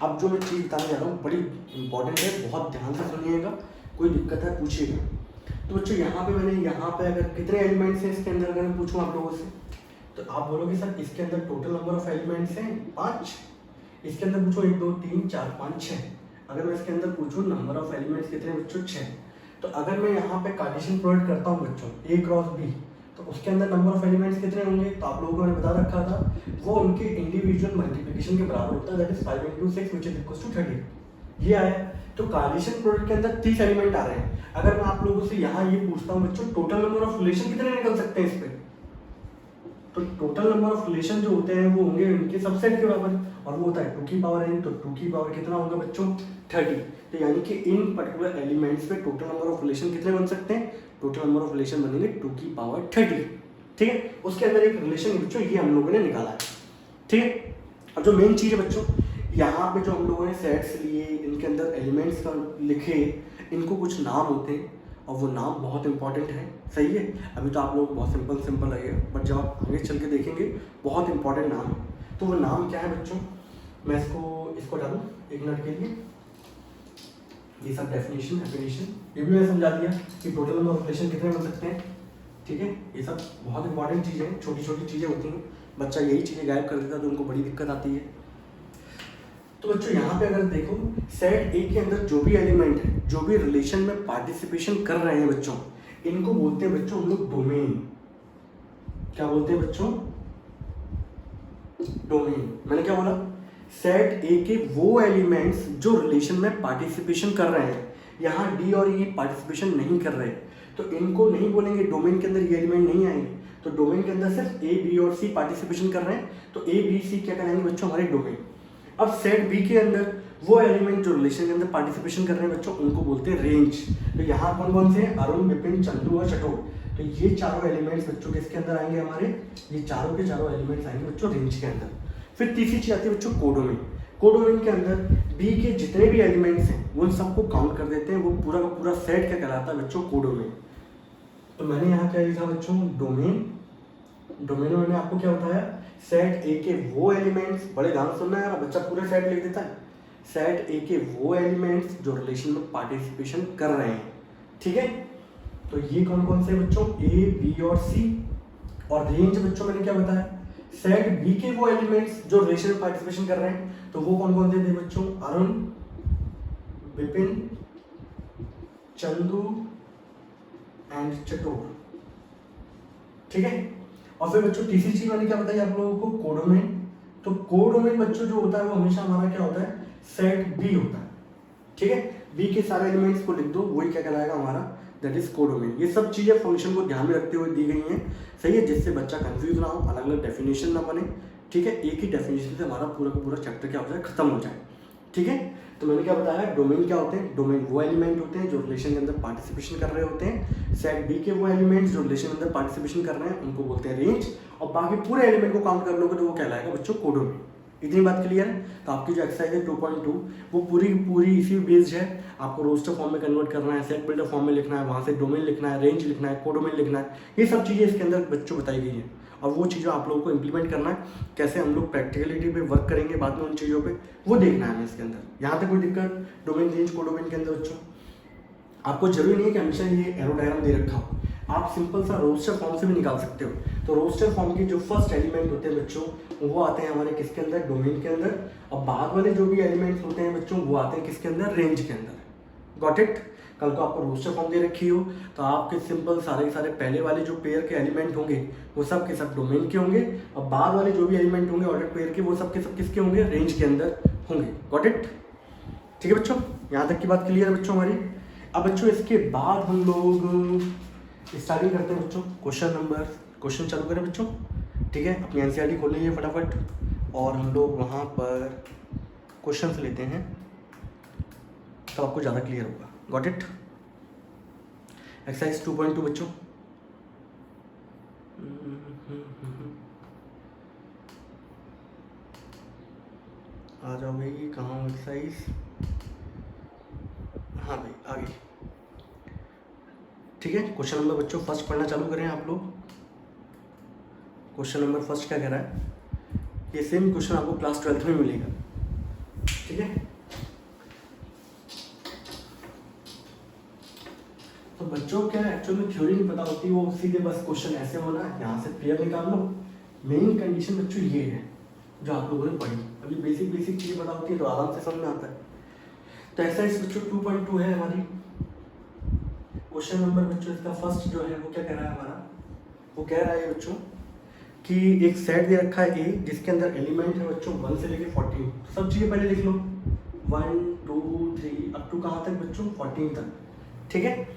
S1: अब जो मैं चीज़ बताने जा रहा हूँ बड़ी इंपॉर्टेंट है, बहुत ध्यान से सुनिएगा, कोई दिक्कत है पूछिएगा। तो बच्चों यहाँ पे मैंने यहाँ पे अगर कितने एलिमेंट्स हैं इसके अंदर अगर मैं पूछूँ आप लोगों से, तो आप बोलोगे सर इसके अंदर टोटल नंबर ऑफ एलिमेंट्स हैं 5, इसके अंदर पूछो 1 2 3 4 5 6, अगर मैं इसके अंदर पूछूँ नंबर ऑफ एलिमेंट्स कितने बच्चों 6, तो अगर मैं यहाँ पे कार्टेशियन प्रोडक्ट करता हूँ बच्चों A क्रॉस B, तो उसके अंदर नंबर ऑफ एलिमेंट्स कितने होंगे, तो आप लोगों को मैंने बता रखा था वो उनके इंडिविजुअल मल्टीप्लिकेशन के बराबर होता है, that is 5 into 6 which is equals to 30। ये आया। तो कार्टेशियन प्रोडक्ट के अंदर 30 एलिमेंट आ रहे हैं। अगर मैं आप लोगों से यहाँ ये पूछता हूँ बच्चों टोटल नंबर ऑफ रिलेशन कितने निकल सकते हैं इस पे, तो टोटल नंबर ऑफ रिलेशन जो होते हैं वो होंगे इनके सबसेट के बराबर, और वो होता है 2 की पावर n, तो 2 की पावर कितना होगा बच्चों 30। तो यानी कि इन पर्टिकुलर एलिमेंट्स पे टोटल नंबर ऑफ रिलेशन कितने बन सकते हैं, टोटल नंबर ऑफ रिलेशन बनेंगे 2 की पावर 30। ठीक है, उसके अंदर एक रिलेशन बच्चों ये हम लोगों ने निकाला है। ठीक है, अब जो मेन चीज़ है बच्चों, यहाँ पे जो हम लोगों ने सेट्स लिए, इनके अंदर एलिमेंट्स का लिखे, इनको कुछ नाम होते हैं और वो नाम बहुत इंपॉर्टेंट है। सही है, अभी तो आप लोग बहुत सिंपल लगेगा, बट जब आप आगे चल के देखेंगे बहुत इंपॉर्टेंट नाम है। तो वो नाम क्या है बच्चों, मैं इसको डालूँ 1 मिनट के लिए। ये सब डेफिनेशन ये भी मैंने समझा दिया कि टोटल नंबर ऑफ रिलेशन कितने बन सकते हैं। ठीक है, ये सब बहुत इंपॉर्टेंट चीज़ें हैं, छोटी छोटी चीज़ें होती हैं, बच्चा यही चीज़ें गायब कर देता है तो उनको बड़ी दिक्कत आती है। तो बच्चों यहाँ पे अगर देखो, सेट ए के अंदर जो भी एलिमेंट है, जो भी रिलेशन में पार्टिसिपेशन कर रहे हैं बच्चों, इनको बोलते हैं बच्चों हम लोग डोमेन। क्या बोलते हैं बच्चों, डोमेन। मैंने क्या बोला, सेट ए के वो एलिमेंट्स जो रिलेशन में पार्टिसिपेशन कर रहे हैं, यहाँ डी और ई पार्टिसिपेशन नहीं कर रहे, तो इनको नहीं बोलेंगे डोमेन के अंदर ये एलिमेंट नहीं आएंगे। तो डोमेन के अंदर सिर्फ ए बी और सी पार्टिसिपेशन कर रहे हैं, तो ए बी सी क्या कराएंगे बच्चों, हमारे डोमेन। अब सेट बी के अंदर वो एलिमेंट जो रिलेशन के अंदर पार्टिसिपेशन कर रहे हैं बच्चों, उनको बोलते हैं रेंज। तो यहाँ कौन कौन से हैं, अरुण, विपिन, चंदू और चटोर। तो ये चारों एलिमेंट्स बच्चों किसके अंदर आएंगे, हमारे ये चारों के चारों एलिमेंट्स आएंगे बच्चों रेंज के अंदर। फिर तीसरी चीज आती है बच्चों कोडोमेन। कोडोमेन के अंदर बी के जितने भी एलिमेंट्स हैं उन सबको काउंट कर देते हैं, वो पूरा का पूरा सेट क्या कहलाता है बच्चों, कोडोमेन। तो मैंने यहाँ क्या लिखा बच्चों, डोमेन। डोमेन में मैंने आपको क्या बताया, सेट ए के वो एलिमेंट्स, बड़े ध्यान सुनना है यार, बच्चा पूरे सेट लिख देता है। सेट ए के वो एलिमेंट्स जो रिलेशन में पार्टिसिपेशन कर रहे हैं। ठीक है, तो ये कौन कौन से बच्चों, ए बी और सी। और रेंज बच्चों मैंने क्या बताया, सेट बी के वो एलिमेंट्स जो रिलेशन में पार्टिसिपेशन कर रहे हैं, तो वो कौन कौन से थे बच्चों, अरुण, विपिन, चंदू एंड चटोर। ठीक है, और फिर बच्चों तीसरी चीज मैंने क्या बताई आप लोगों को, कोडोमेन। तो कोडोमेन बच्चों जो होता है वो हमेशा हमारा क्या होता है, सेट बी होता है। ठीक है, बी के सारे एलिमेंट्स को लिख दो, वही क्या कहलाएगा हमारा, दैट इज कोडोमेन। ये सब चीजें फंक्शन को ध्यान में रखते हुए दी गई हैं। सही है, जिससे बच्चा कंफ्यूज ना हो, अलग अलग डेफिनेशन ना बने। ठीक है, एक ही डेफिनेशन से हमारा पूरा का पूरा चैप्टर क्या हो जाए, खत्म हो जाए। ठीक है, तो मैंने क्या बताया, डोमेन क्या होते हैं, डोमेन वो एलिमेंट होते हैं जो रिलेशन के अंदर पार्टिसिपेशन कर रहे होते हैं। सेट बी के वो एलिमेंट्स जो रिलेशन के अंदर पार्टिसिपेशन कर रहे हैं उनको बोलते हैं रेंज, और बाकी पूरे एलिमेंट को काउंट कर लोगे तो वो कहलाएगा बच्चों कोडोमेन। इतनी बात क्लियर है। तो आपकी जो एक्सरसाइज है 2.2 वो पूरी इसी बेस्ड है। आपको रोस्टर फॉर्म में कन्वर्ट करना है, सेट बिल्डर फॉर्म में लिखना है, वहाँ से डोमेन लिखना है, रेंज लिखना है, कोडोमेन लिखना है, ये सब चीज़ें इसके अंदर बच्चों बताई गई हैं। और वो चीज़ें आप लोगों को इंप्लीमेंट करना है, कैसे हम लोग प्रैक्टिकलिटी पे वर्क करेंगे बाद में उन चीज़ों पे, वो देखना है हमें इसके अंदर। यहाँ तक कोई दिक्कत डोमेन, रेंज, कोडोमेन के अंदर बच्चों आपको जरूरी नहीं है कि हमेशा ये एरो डायग्राम दे रखा हो, आप सिंपल सा रोस्टर फॉर्म से भी निकाल सकते हो। तो रोस्टर फॉर्म के जो फर्स्ट एलिमेंट होते हैं बच्चों वो आते हैं हमारे किसके अंदर, डोमेन के अंदर, और बाद वाले जो भी एलिमेंट्स होते हैं बच्चों वो आते हैं किसके अंदर, रेंज के अंदर। Got it. कल को आपको रोस्टर फॉर्म दे रखी हो तो आपके सिंपल सारे के सारे पहले वाले जो पेयर के एलिमेंट होंगे वो सब के सब डोमेन के होंगे, और बाद वाले जो भी एलिमेंट होंगे ऑर्डर पेयर के वो सब के सब किसके होंगे, रेंज के अंदर होंगे। Got it. ठीक है बच्चों, यहाँ तक की बात क्लियर है बच्चों हमारी। अब बच्चों इसके बाद हम लोग स्टार्टिंग करते हैं बच्चों, क्वेश्चन चालू करें बच्चों। ठीक है, अपनी एनसीईआरटी खोल लीजिए फटाफट, और हम लोग वहाँ पर क्वेश्चंस लेते हैं तो आपको ज़्यादा क्लियर होगा। Got it. एक्सरसाइज 2.2 बच्चों, आ जाओ भाई, कहाँ एक्सरसाइज, हाँ भाई आ गई। ठीक है, क्वेश्चन नंबर बच्चों फर्स्ट पढ़ना चालू करें आप लोग। क्वेश्चन नंबर फर्स्ट क्या कह रहा है, ये सेम क्वेश्चन आपको क्लास 12th में मिलेगा। ठीक है, तो बच्चों क्या एक्चुअली में थ्योरी नहीं पता होती, वो सीधे बस क्वेश्चन ऐसे होना है, यहाँ से पेयर निकाल लो। मेन कंडीशन बच्चों ये है जो आप लोगों ने पढ़ी, अभी बेसिक चीज़ें पता होती है तो आराम से समझ में आता है। तो एक्सरसाइज बच्चों 2.2 है हमारी। क्वेश्चन नंबर बच्चों इसका फर्स्ट जो है वो क्या कह रहा है हमारा, वो कह रहा है बच्चों कि एक सेट दे रखा है ए जिसके अंदर एलिमेंट है बच्चों 1 से लेके 14। सब चीज़ें पहले लिख लो, 1 2 3 अप टू कहाँ तक बच्चों, 14 तक। ठीक है,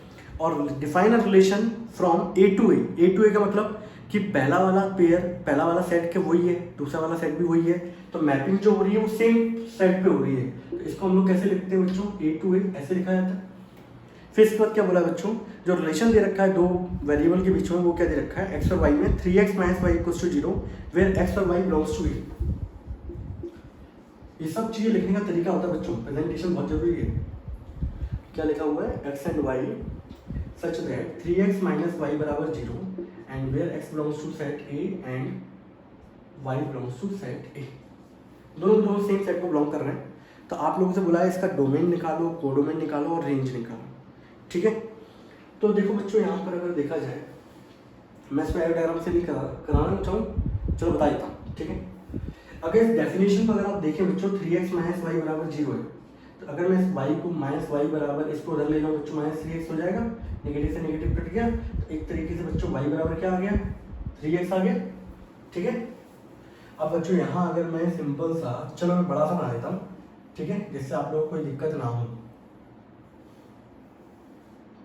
S1: और define a relation from A to A का मतलब कि पहला वाला सेट के वही है, दूसरा वाला सेट भी वही है, तो मैपिंग जो हो रही है वो सेम सेट पे हो रही है। तो इसको हम लोग कैसे लिखते हैं बच्चों, A to A ऐसे लिखा जाता है। फिर इसके बाद क्या बोला बच्चों, जो रिलेशन दे रखा है दो वेरिएबल के बीच में, वो क्या दे रखा है, x और y में 3x - y = 0 वेयर x और y बिलोंग्स टू A। ये सब चीजें लिखने का तरीका होता है बच्चों, प्रेजेंटेशन बहुत जरूरी है। क्या लिखा हुआ है, x and y such that 3x - y = 0 and where x belongs to set A and y belongs to set A। दोनों सेम सेट को बिलोंग कर रहे हैं। तो आप लोगों से बुला है इसका डोमेन निकालो, कोडोमेन निकालो और रेंज निकालो, ठीक है। तो देखो बच्चों यहाँ पर अगर देखा जाए, मैं इसमें एरो डायग्राम से नहीं कराना चाहूँ, चलो बता देता हूँ, ठीक है। अगर इस डेफिनेशन को अगर आप देखें बच्चों, 3x - y = 0 है, तो अगर मैं इस y को -y बराबर इसको उधर ले जाऊँ बच्चों, -3x हो जाएगा, नेगेटिव से नेगेटिव कट गया, तो एक तरीके से बच्चों y बराबर क्या आ गया, 3x आ गया, ठीक है। अब बच्चों यहाँ अगर मैं सिंपल सा, चलो मैं बड़ा सा बना देता हूँ, ठीक है, जिससे आप लोगों को कोई दिक्कत ना हो,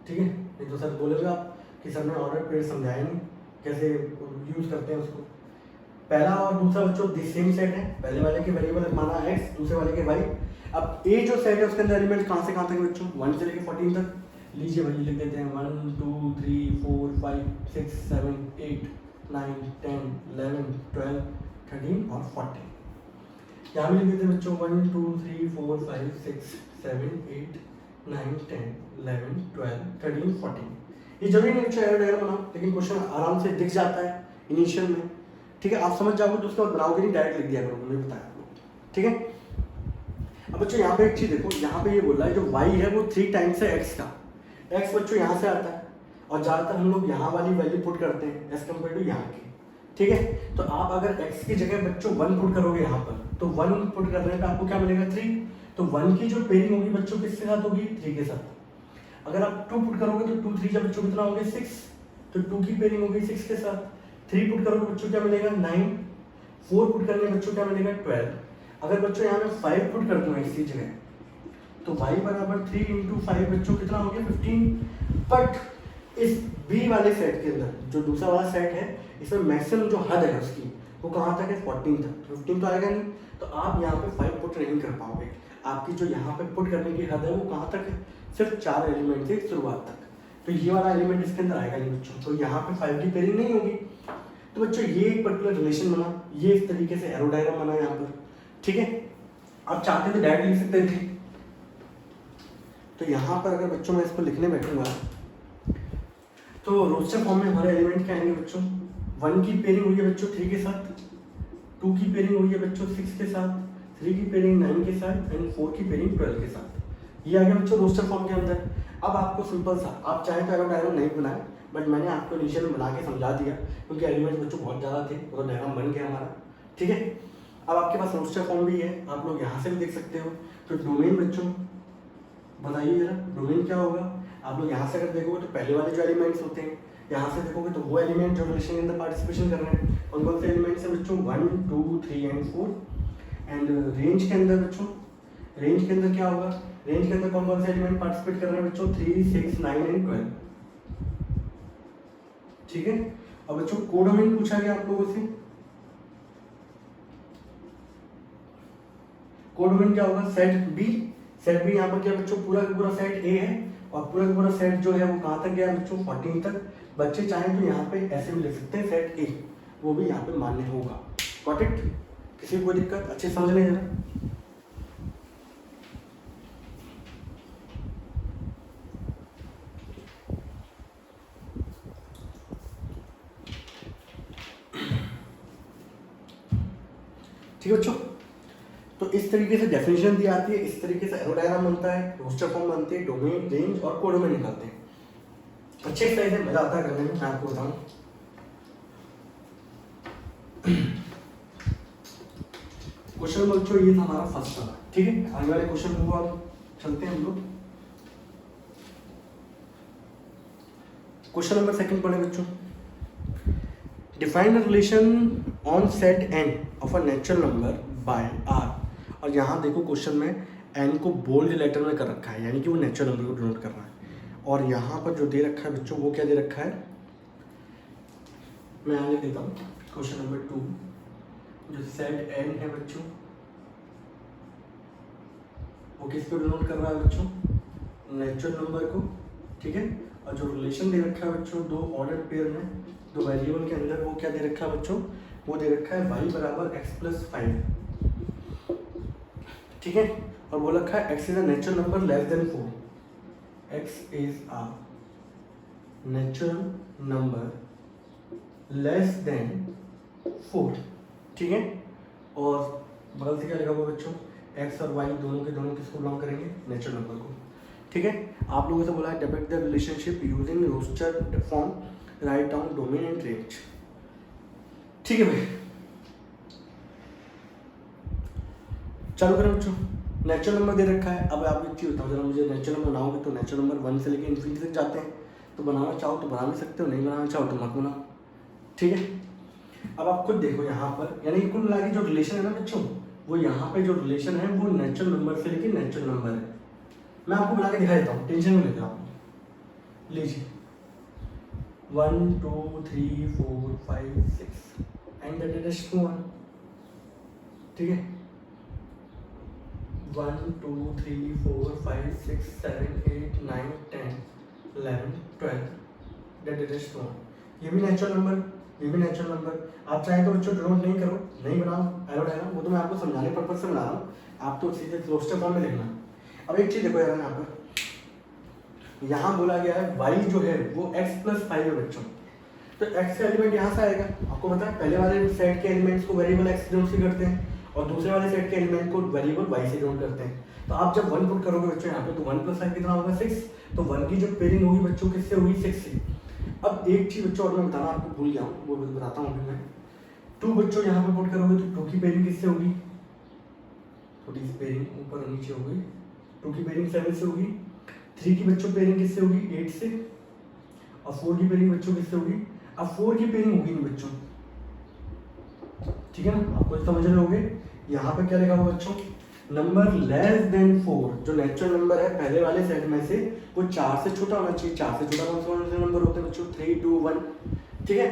S1: ठीक है। नहीं तो सर बोलोगे आप कि सर ने ऑर्डर पेड़ समझाया नहीं, कैसे यूज करते हैं उसको। पहला और दूसरा बच्चों सेम सेट है, पहले वाले के वेरिएबल माना x, दूसरे वाले के y। अब A जो सेट है उसके अंदर एलिमेंट कहाँ से कहाँ तक बच्चों, 1 से लेकर 14 तक। लीजिए भाई लिख देते हैं 1 2 3 4 5 6 7 8 9 10 11 12 13 और 14। यहाँ भी लिख देते हैं बच्चों 1 2 3 4 5 6 7 8 9 10 11 12 13 14। ये जरूरी नहीं बच्चों एरो डायग्राम बनाओ, लेकिन क्वेश्चन आराम से दिख जाता है इनिशियल में, ठीक है। आप समझ जाओगे तो उसके बाद बनाओगे नहीं, डायरेक्ट लिख दिया करो, मैंने बताया आपको, ठीक है। अब बच्चों यहाँ पे एक चीज देखो, यहाँ पे ये बोल रहा है जो y है वो 3 टाइम्स है x का। x बच्चों यहाँ से आता है और ज़्यादातर हम लोग यहाँ वाली वैल्यू पुट करते हैं एज कम्पेयर टू यहाँ की, ठीक है। तो आप अगर x की जगह बच्चों 1 पुट करोगे यहाँ पर, तो 1 पुट करने पे आपको क्या मिलेगा, 3। तो 1 की जो पेयरिंग होगी बच्चों किसके साथ होगी, 3 के साथ। अगर आप 2 पुट करोगे तो 2 3 जब बच्चों कितना होंगे, 6, तो 2 की पेयरिंग होगी 6 के साथ। 3 पुट करोगे बच्चों क्या मिलेगा, 9। 4 पुट करने बच्चों क्या मिलेगा, 12। अगर बच्चों यहाँ में 5 पुट कर दूँ इसी जगह, तो y बराबर 3 × 5 बच्चों कितना हो गया, 15। बट इस B वाले सेट के अंदर जो दूसरा वाला सेट है, इसमें मैक्सिमम जो हद है उसकी वो कहाँ तक है, 14 तक। 15 तो आएगा नहीं, तो आप यहाँ पे 5 पुट नहीं कर पाओगे। आपकी जो यहाँ पे पुट करने की हद है वो कहाँ तक है, सिर्फ 4 एलिमेंट से शुरुआत तक। तो ये वाला एलिमेंट इसके अंदर आएगा नहीं बच्चों, तो यहाँ पे 5 की पेयरिंग नहीं होगी। तो बच्चों ये एक पर्टिकुलर रिलेशन बना, ये इस तरीके से एरो डायग्राम बना यहाँ पर, ठीक है। आप चाहते तो डायरेक्ट लिख सकते थे। तो यहाँ पर अगर बच्चों मैं इसको लिखने बैठूंगा, तो रोस्टर फॉर्म में हमारे एलिमेंट क्या आएंगे बच्चों, 1 की पेयरिंग हुई है बच्चों 3 के साथ, 2 की पेयरिंग हुई है बच्चों 6 के साथ, 3 की पेयरिंग 9 के साथ एंड 4 की पेयरिंग 12 के साथ। ये आ गया बच्चों रोस्टर फॉर्म के अंदर। अब आपको सिंपल सा, आप चाहे तो एरो डायग्राम नहीं बनाए, बट मैंने आपको इनिशियल में बना के समझा दिया, क्योंकि एलिमेंट बच्चों बहुत ज़्यादा थे, तो डायग्राम बन गया हमारा, ठीक है। अब आपके पास रोस्टर फॉर्म भी है, आप लोग यहाँ से भी देख सकते हो। तो डोमेन बच्चों बताइए जरा, डोमेन क्या होगा। आप लोग यहाँ से अगर देखोगे तो पहले वाले जो एलिमेंट्स होते हैं, यहाँ से देखोगे तो वो एलिमेंट जो रिलेशन के अंदर पार्टिसिपेशन कर रहे हैं, उन कौन से एलिमेंट्स हैं बच्चों, 1 2 3 एंड 4। एंड रेंज के अंदर बच्चों, रेंज के अंदर क्या होगा, रेंज के अंदर कौन कौन से एलिमेंट पार्टिसिपेट कर रहे हैं बच्चों, 3 6 9 एंड 12, ठीक है। और बच्चों कोडोमेन पूछा गया आप लोगों से, कोडोमेन क्या होगा, सेट बी। सेट बी यहाँ पर क्या बच्चों, पूरा का पूरा सेट ए है, और पूरा का पूरा सेट जो है वो कहाँ तक गया बच्चों, 14 तक। बच्चे चाहें तो यहाँ पे ऐसे भी लिख सकते हैं सेट ए, वो भी यहाँ पे मान्य होगा। गॉट इट, किसी को कोई दिक्कत, अच्छे समझ लें जरा। ठीक है बच्चों, तो इस तरीके से डेफिनेशन दी आती है, इस तरीके से एरो डायग्राम बनता है, रोस्टर फॉर्म बनते हैं, डोमेन रेंज और कोडोमेन निकालते हैं। अच्छे एक्सरसाइज है, मजा आता है करने में, मैं आपको बताऊं। क्वेश्चन नंबर बच्चों ये था हमारा फर्स्ट वाला, ठीक है। आगे वाले क्वेश्चन को अब चलते हैं हम लोग। क्वेश्चन नंबर सेकंड पढ़े बच्चों, define relation on set N of a natural number by R. और यहाँ देखो क्वेश्चन में एन को बोल्ड लेटर में कर रखा है, यानी कि वो नेचुरल नंबर को डिनोट कर रहा है। और यहाँ पर जो दे रखा है बच्चों, वो क्या दे रखा है, मैं यहाँ लिख देता हूँ क्वेश्चन नंबर 2, जो सेट एन है बच्चों, वो किस पे डिनोट कर रहा है बच्चों, नेचुरल नंबर को, ठीक है। और जो रिलेशन दे रखा है बच्चों दो ऑर्डर पेयर में, दो वेरिएबल के अंदर, वो क्या दे रखा है बच्चों, वो दे रखा है y बराबर x+5, ठीक है। और वो रखा है x is a natural number less than 4, x is a natural number less than 4, ठीक है। और बगल से क्या लिखा हुआ बच्चों, x और y दोनों के दोनों किसको बिलोंग करेंगे, नेचुरल नंबर को, ठीक है। आप लोगों से बोला है depict the relationship using roster form, right down domain and range, ठीक है भाई। चालू करें बच्चों, नेचुरल नंबर दे रखा है। अब आप एक चीज बताओ जरा मुझे, नेचुरल नंबर बनाओगे तो नेचुरल नंबर 1 से लेकर इन्फिनिटी तक जाते हैं, तो बनाना चाहो तो बना भी सकते हो, नहीं बनाना चाहो तो मत बनाओ, ठीक है। अब आप खुद देखो यहाँ पर, यानी कुल मिला के जो रिलेशन है ना बच्चों, वो यहाँ पे जो रिलेशन है वो नेचुरल नंबर से लेकर नेचुरल नंबर है। मैं आपको बना के दिखा देता हूँ, टेंशन नहीं लेते आप, लीजिए 1 2 3 4 5 6 एंड दैट इज 1, ठीक है। 1 2 3 4 5 6 7 8 9 10 11 12 दैट इज 1, ये भी नेचुरल नंबर, ये भी नेचुरल नंबर। आप चाहें तो बच्चों डिनोट नहीं करो, नहीं बनाओ एरो डायग्राम, वो तो मैं आपको समझाने पर्पज से बना रहा हूँ, आप तो सीधे रोस्टर फॉर्म में लिखना। अब एक चीज देखो यार, यहाँ पर यहाँ बोला गया है y जो है वो x+5 है बच्चों, तो x का एलिमेंट यहाँ से आएगा। आपको पता है पहले वाले सेट के एलिमेंट्स को वेरिएबल x से डिनोट करते हैं और दूसरे वाले सेट के एलिमेंट को वेरिएबल y से डिनोट करते हैं। तो आप जब 1 पुट करोगे बच्चों यहाँ पे, तो 1+5 कितना होगा 6, तो 1 की जो पेयरिंग होगी बच्चों किससे होगी, 6 से। अब एक चीज बच्चों और मैं बताना आपको भूल गया हूँ, वो बताता हूँ अभी मैं। 2 बच्चों यहाँ पे पुट करोगे तो 2 की पेयरिंग किससे होगी, थोड़ी सी पेयरिंग ऊपर और नीचे होगी, 2 की पेयरिंग 7 से होगी, 3 की बच्चों पेयरिंग किससे होगी, 8 से, और 4 की पेयरिंग बच्चों किससे होगी, अब 4 की पेयरिंग होगी नहीं बच्चों, ठीक है ना, आपको समझ रहे होगे। यहाँ पे क्या लिखा हुआ बच्चों, नंबर लेस देन 4, जो नेचुरल नंबर है पहले वाले सेट में से, वो 4 से छोटा होना चाहिए। 4 से छोटा कौन सा नंबर होते हैं बच्चों, 3 2 1, ठीक है।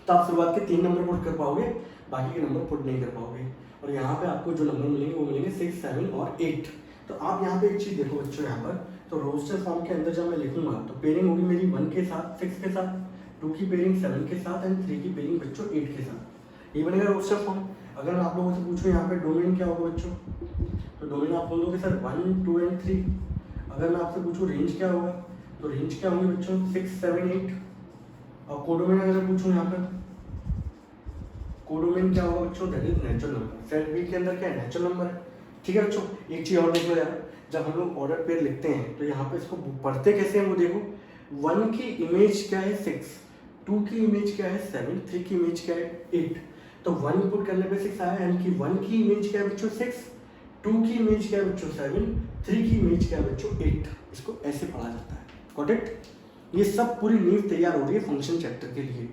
S1: तो आप शुरुआत के 3 नंबर पुट कर पाओगे, बाकी के नंबर पुट नहीं कर पाओगे। और यहाँ पे आपको जो नंबर मिलेंगे वो मिलेंगे 6 7 और 8। तो आप यहाँ पे एक चीज देखो बच्चों, यहाँ पर तो रोस्टर फॉर्म के अंदर जब मैं लिखूंगा तो पेयरिंग होगी मेरी 1 के साथ, 6 के साथ, 2 की पेयरिंग 7 के साथ एंड 3 की पेयरिंग बच्चों 8 के साथ, ये बनेगा रोस्टर फॉर्म। अगर मैं आप लोगों से पूछूं यहाँ पे डोमेन क्या होगा बच्चों, तो डोमेन आप बोलोगे सर 1 2 एंड 3। अगर मैं आपसे पूछूं रेंज क्या होगा, तो रेंज क्या होगी बच्चों 6 7 8। और कोडोमेन अगर मैं पूछूं यहाँ पर, कोडोमेन क्या होगा बच्चों, that is natural number. Set B के अंदर क्या है, नेचुरल नंबर है, ठीक है बच्चों। एक चीज और देख लो यार, जब हम लोग ऑर्डर पेयर लिखते हैं तो यहाँ पे इसको पढ़ते कैसे हैं वो देखो। 1 की इमेज क्या है 6, 2 की इमेज क्या है 7, 3 की इमेज क्या है 8। तो 1 पुट करने पे 6 आया, यानी कि 1 की इमेज क्या है बच्चों 6, 2 की इमेज क्या है बच्चों 7, 3 की इमेज क्या है बच्चों 8। इसको ऐसे पढ़ा जाता है, गॉट इट। ये सब पूरी नींव तैयार हो रही है फंक्शन चैप्टर के लिए,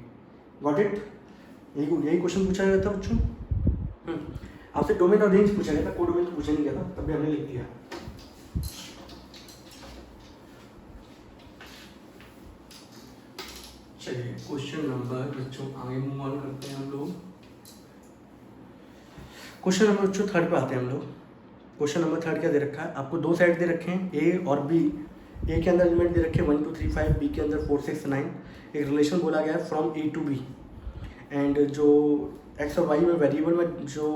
S1: गॉट इट। यही क्वेश्चन पूछा गया था बच्चों, आपसे डोमेन और रेंज पूछा गया था, कोडोमेन तो पूछा नहीं गया था, तब भी हमने लिख दिया। चलिए क्वेश्चन नंबर बच्चों आगे मूव ऑन करते हैं हम लोग। क्वेश्चन नंबर बच्चों 3 पे आते हैं हम लोग। क्वेश्चन नंबर 3 क्या दे रखा है आपको, दो सेट दे रखे हैं ए और बी। ए के अंदर एलिमेंट दे रखे हैं 1 2 3 5, बी के अंदर 4 6 9। एक रिलेशन बोला गया है from A to B, and जो एक्स और वाई में वेरिएबल में जो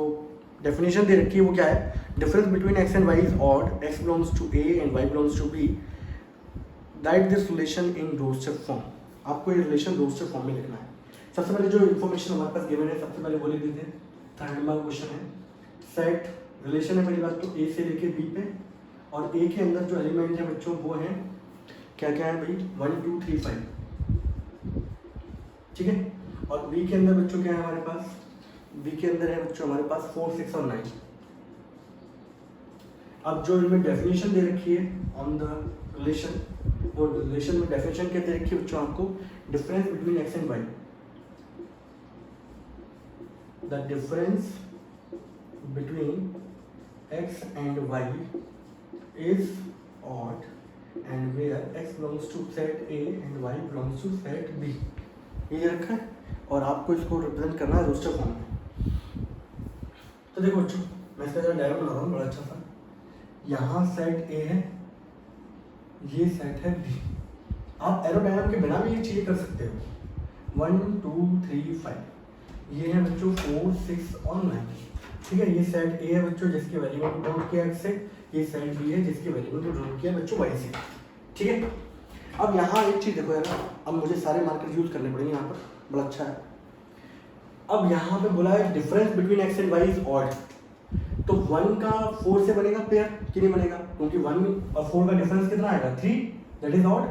S1: डेफिनेशन दे रखी है वो क्या है, difference between x and y is odd, x belongs to A and y belongs to B, right this relation in roster form. आपको ये रिलेशन रोस्टर फॉर्म में लिखना है। सबसे पहले जो इन्फॉर्मेशन हमारे पास गिवन है, सबसे पहले वो लिख देते हैं। 3rd नंबर क्वेश्चन है, सेट रिलेशन है पहली बात तो ए से लेके बी पे, और ए के अंदर जो एलिमेंट है बच्चों वो है क्या क्या है भाई 1 2 3 5, ठीक है। और बी के अंदर बच्चों क्या है हमारे पास, बी के अंदर है बच्चों हमारे पास 4 6 और 9। अब जो इनमें डेफिनेशन दे रखी है ऑन द रिलेशन, वो रिलेशन में डेफिनेशन क्या दे रखी है बच्चों आपको, difference between x and y, the difference between x and y is odd and where x belongs to set A and y belongs to set B. ये रखा है और आपको इसको रिप्रेजेंट करना है रोस्टर फॉर्म में। तो देखो बच्चों, मैं इसका डायग्राम बना रहा हूँ बड़ा अच्छा सा। यहाँ सेट ए है, ये सेट है बी। आप एरो डायग्राम के बिना भी ये चीज़ें कर सकते हो। 1 2 3 5 ये है बच्चों 4 6 और 9। ठीक है, ये सेट ए है बच्चों जिसके वैल्यू को नोट किया एक्स से, ये सेट बी है जिसके वैल्यू को नोट किया बच्चों वाई से। ठीक है, अब यहाँ एक चीज़ देखो यार, अब मुझे सारे मार्कर यूज करने पड़ेंगे यहाँ पर, बड़ा अच्छा है। अब यहाँ पे बोला है difference between x and y is odd. तो 1 का 4 से बनेगा पेयर कि नहीं बनेगा, क्योंकि 1 और 4 का डिफरेंस कितना आएगा 3, दैट इज ऑड।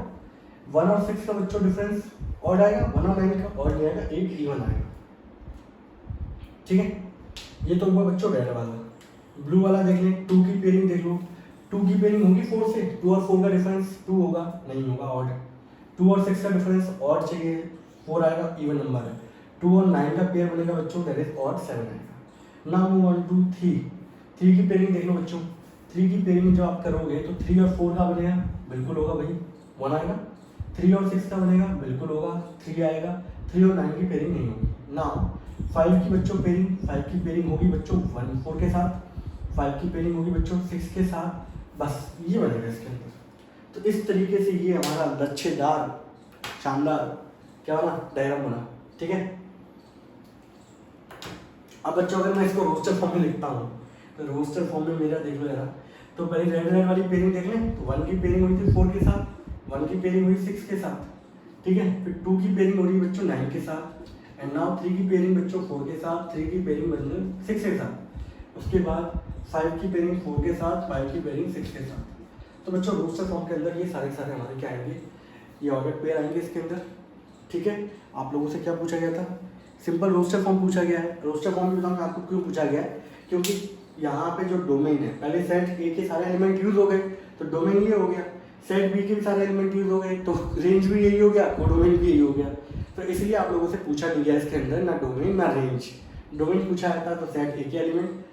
S1: 1 और 6 का बच्चों डिफरेंस ऑड आएगा, 1 और 9 का ऑड नहीं आएगा, 8 इवन आएगा। ठीक है, ये तो हुआ बच्चों रेड वाला। ब्लू वाला देख लें, 2 की पेयरिंग देख लो, 2 की पेयरिंग होगी 4 से, 2 और 4 का डिफरेंस 2 होगा, नहीं होगा ऑड। 2 और 6 का डिफरेंस ऑड चाहिए, 4 आएगा, इवन नंबर है। 2 और 9 का पेयर बनेगा बच्चों, दैट इज ऑड 7 आएगा। नाउ 1 2 3 3 की पेयरिंग देख लो बच्चों, 3 की पेयरिंग जब आप करोगे तो 3 और 4 का बनेगा, बिल्कुल होगा भाई 1 आएगा। 3 और 6 का बनेगा, बिल्कुल होगा 3 आएगा। 3 और 9 की पेयरिंग नहीं होगी। नाउ 5 की बच्चों पेयरिंग, 5 की पेयरिंग होगी बच्चों 1 4 के साथ, 5 की पेयरिंग होगी बच्चों 6 के साथ, बस ये बनेगा इसके अंदर। तो इस तरीके से ये हमारा लच्छेदार शानदार क्या बना, डायग्राम बना। ठीक है, अब बच्चों अगर मैं इसको रोस्टर फॉर्म में लिखता हूँ तो रोस्टर फॉर्म में मेरा देख लो यार, तो पहले रेड वाली पेयरिंग देख लें, तो 1 की पेयरिंग हुई थी 4 के साथ, 1 की पेयरिंग हुई 6 के साथ। ठीक है, फिर 2 की पेयरिंग हो रही है बच्चों 9 के साथ, एंड नाउ 3 की पेयरिंग बच्चों 4 के साथ, 3 की पेयरिंग बच्चों 6 के साथ। उसके बाद 5 की पेयरिंग 4 के साथ, 5 की पेयरिंग 6 के साथ। तो बच्चों रोस्टर फॉर्म के अंदर ये सारे हमारे क्या आएंगे, ये ऑर्डर पेयर आएंगे इसके अंदर। ठीक है, आप लोगों से क्या पूछा गया था, सिंपल रोस्टर फॉर्म पूछा गया है। रोस्टर फॉर्म में बताऊंगा आपको क्यों पूछा गया है, क्योंकि यहाँ पे जो डोमेन है, पहले सेट ए के सारे एलिमेंट यूज हो गए तो डोमेन ये हो गया, सेट बी के भी सारे एलिमेंट यूज हो गए तो रेंज भी यही हो गया, कोडोमेन भी यही हो गया। तो इसलिए आप लोगों से पूछा नहीं गया इसके अंदर ना डोमेन ना रेंज। डोमेन पूछा था तो सेट ए के एलिमेंट,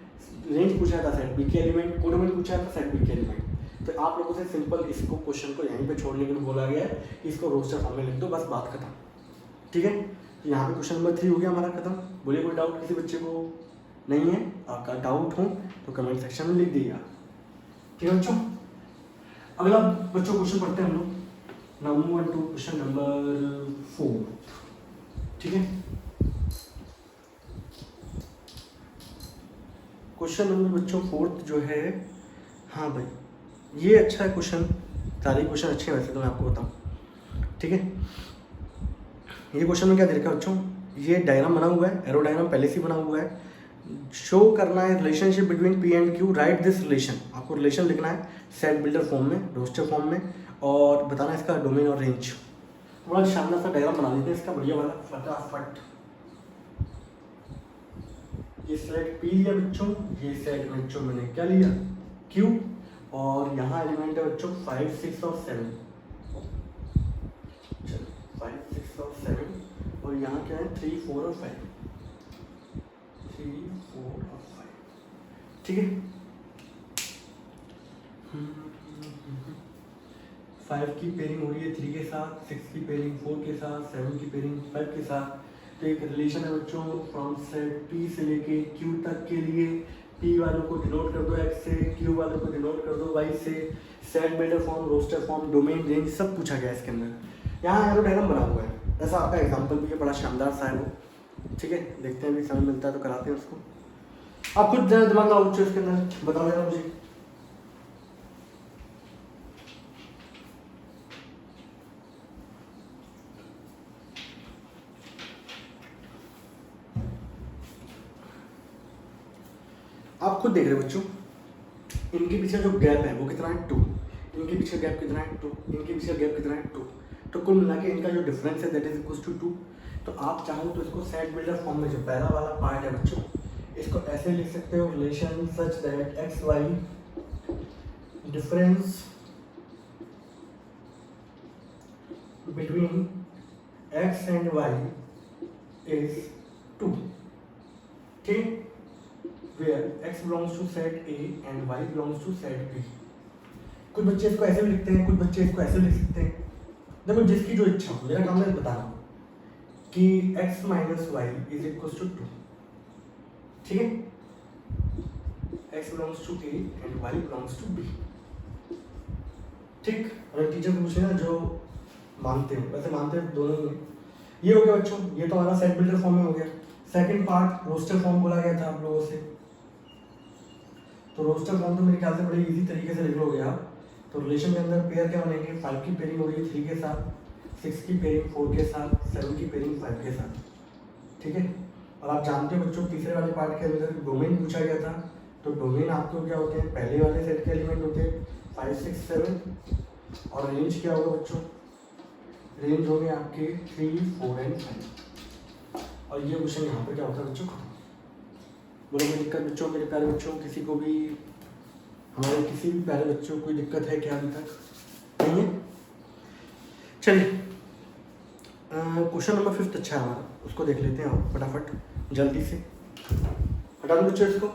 S1: रेंज पूछा था सेट बी के एलिमेंट, कोडोमेन पूछा था सेट बी के एलिमेंट। तो आप लोगों से सिंपल इसको क्वेश्चन को यहीं पे छोड़ने के लिए बोला गया है, इसको रोस्टर फॉर्म में लिख दो, बस बात खत्म। ठीक है, तो यहाँ पे क्वेश्चन नंबर 3 हो गया हमारा खत्म। बोलिए कोई डाउट किसी बच्चे को नहीं है, आपका डाउट हो तो कमेंट सेक्शन में लिख दीजिएगा। ठीक है बच्चों, अगला बच्चों क्वेश्चन पढ़ते हैं हम लोग। Now move on to question number 4। ठीक है, क्वेश्चन नंबर बच्चों 4 जो है, हाँ भाई ये अच्छा है क्वेश्चन, सारे क्वेश्चन अच्छे हैं वैसे तो मैं आपको बताऊँ। ठीक है, ये क्वेश्चन में क्या दे रखा है बच्चों, ये डायग्राम बना हुआ है, एरो डायग्राम पहले से बना हुआ है। शो करना है relationship between P and Q, right this relation. आपको रिलेशन लिखना है सेट बिल्डर फॉर्म में, रोस्टर फॉर्म में, और बताना है इसका डोमेन और रेंज। बड़ा शानदार सा डायग्राम बना लेते हैं इसका, बढ़िया वाला, फटाफट। ये सेट पी लिया बच्चों, ये सेट बच्चों मैंने क्या लिया क्यू, और यहाँ एलिमेंट है बच्चों 5 6 और 7। 5 6 और 7, और यहाँ क्या है 3 4 और 5, 3 4 और 5। ठीक है, 5 की पेयरिंग हो रही है 3 के साथ, 6 की पेयरिंग 4 के साथ, 7 की पेयरिंग 5 के साथ। तो एक रिलेशन है बच्चों फ्रॉम सेट पी से लेके क्यू तक के लिए, पी वालों को डिनोट कर दो एक्स से, क्यू वालों को डिनोट कर दो वाई से, set builder form, roster form, domain, range सब पूछा गया है इसके अंदर। यहाँ एरो डायग्राम बना हुआ है, ऐसा आपका एग्जाम्पल भी है, बड़ा शानदार सा है वो। ठीक है, देखते हैं भी समय मिलता है तो कराते हैं उसको। आप खुद ज़रा दिमाग लगाओ इसके अंदर, बता देना मुझे। आप खुद देख रहे हो बच्चों, इनके पीछे जो गैप है वो कितना है 2, इनके पीछे गैप कितना है 2, इनके पीछे गैप कितना है 2, तो कुल मिला के इनका जो डिफरेंस है दैट इज इक्वल टू 2। तो आप चाहो तो इसको सेट बिल्डर फॉर्म में जो पहला वाला पार्ट है बच्चों, इसको ऐसे लिख सकते हो, relation such that x y difference between x and y is 2। ठीक, where x belongs to set A and y belongs to set B। कुछ बच्चे इसको ऐसे भी लिखते हैं, कुछ बच्चे इसको ऐसे लिख सकते हैं। देखो जिसकी जो इच्छा हो, मेरा काम है बताना। कि x minus y is equal to 2, ठीक है, x belongs to a and y belongs to b, ठीक। और टीचर को पूछे ना जो मानते हो, वैसे मानते हैं दोनों ही। ये हो गया बच्चों, ये तो हमारा सेट बिल्डर फॉर्म में हो गया। सेकंड पार्ट रोस्टर फॉर्म बोला गया था आप लोगों से, तो रोस्टर फॉर्म तो मेरे ख्याल से बड़े इजी तरीके से लिख लोगे आप। तो रिलेशन के अंदर पेयर क्या बनेंगे, 5 की पेयरिंग हो रही है 3 के साथ, 6 की पेयरिंग 4 के साथ, 7 की पेयरिंग 5 के साथ, ठीक है। और आप जानते हो बच्चों तीसरे वाले पार्ट के अंदर डोमेन पूछा गया था, तो डोमेन आपको क्या होते हैं, पहले वाले सेट के एलिमेंट होते हैं 5 6 7, और रेंज क्या होगा बच्चों, रेंज होंगे आपके 3 4 एंड 5। और ये क्वेश्चन यहाँ पे क्या होता है बच्चों, बोलो कोई दिक्कत बच्चों, मेरे प्यारे बच्चों, किसी को भी, हमारे किसी भी प्यारे बच्चों को कोई दिक्कत है क्या अभी तक नहीं है? चलिए क्वेश्चन नंबर 5 अच्छा है हमारा, उसको देख लेते हैं हम फटाफट जल्दी से। हटा दो बच्चों इसको।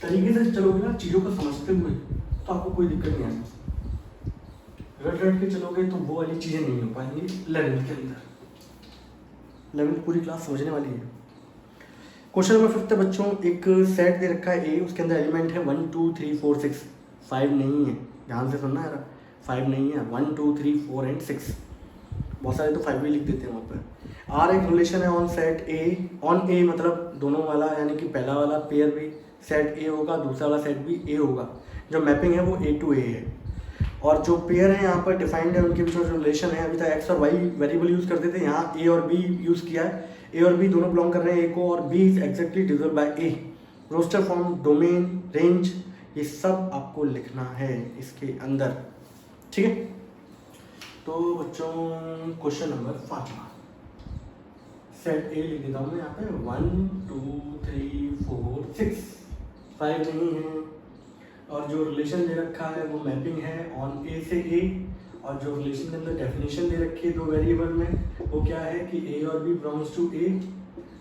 S1: तरीके से चलोगे ना चीज़ों को समझते हुए तो आपको कोई दिक्कत नहीं आएगी। रट रट के चलोगे तो वो वाली चीज़ें नहीं हो पाएंगी 11th के अंदर। 11th पूरी क्लास समझने वाली है। क्वेश्चन नंबर 5 बच्चों, एक सेट दे रखा है ए, उसके अंदर एलिमेंट है 1 2 3 4 6, 5 नहीं है, ध्यान से सुनना यार, 5 नहीं है, 1 2 3 4 एंड 6, बहुत सारे तो 5 भी लिख देते हैं वहाँ पर। आर एक रिलेशन है ऑन सेट ए, ऑन ए मतलब दोनों वाला, यानी कि पहला वाला पेयर भी सेट ए होगा, दूसरा वाला सेट भी ए होगा, जो मैपिंग है वो ए टू ए है। और जो पेयर है यहाँ पर डिफाइंड है, उनके बीच में जो रिलेशन है, अभी तक एक्स और वाई वेरिएबल यूज़ करते थे, यहाँ ए और बी यूज़ किया है। ए और बी दोनों बिलोंग कर रहे हैं ए को, और B is exactly divisible by A. Roster form, domain, range, ये सब आपको लिखना है इसके अंदर, ठीक है। तो बच्चों क्वेश्चन नंबर 5 सेट ए लिख देता हूँ मैं यहाँ पे, 1 2 3 4 6, 5 नहीं है। और जो रिलेशन दे रखा है वो मैपिंग है ऑन ए से ए, और जो रिलेशन के अंदर डेफिनेशन दे रखी है दो वेरिएबल में, वो क्या है कि ए और B belongs to A,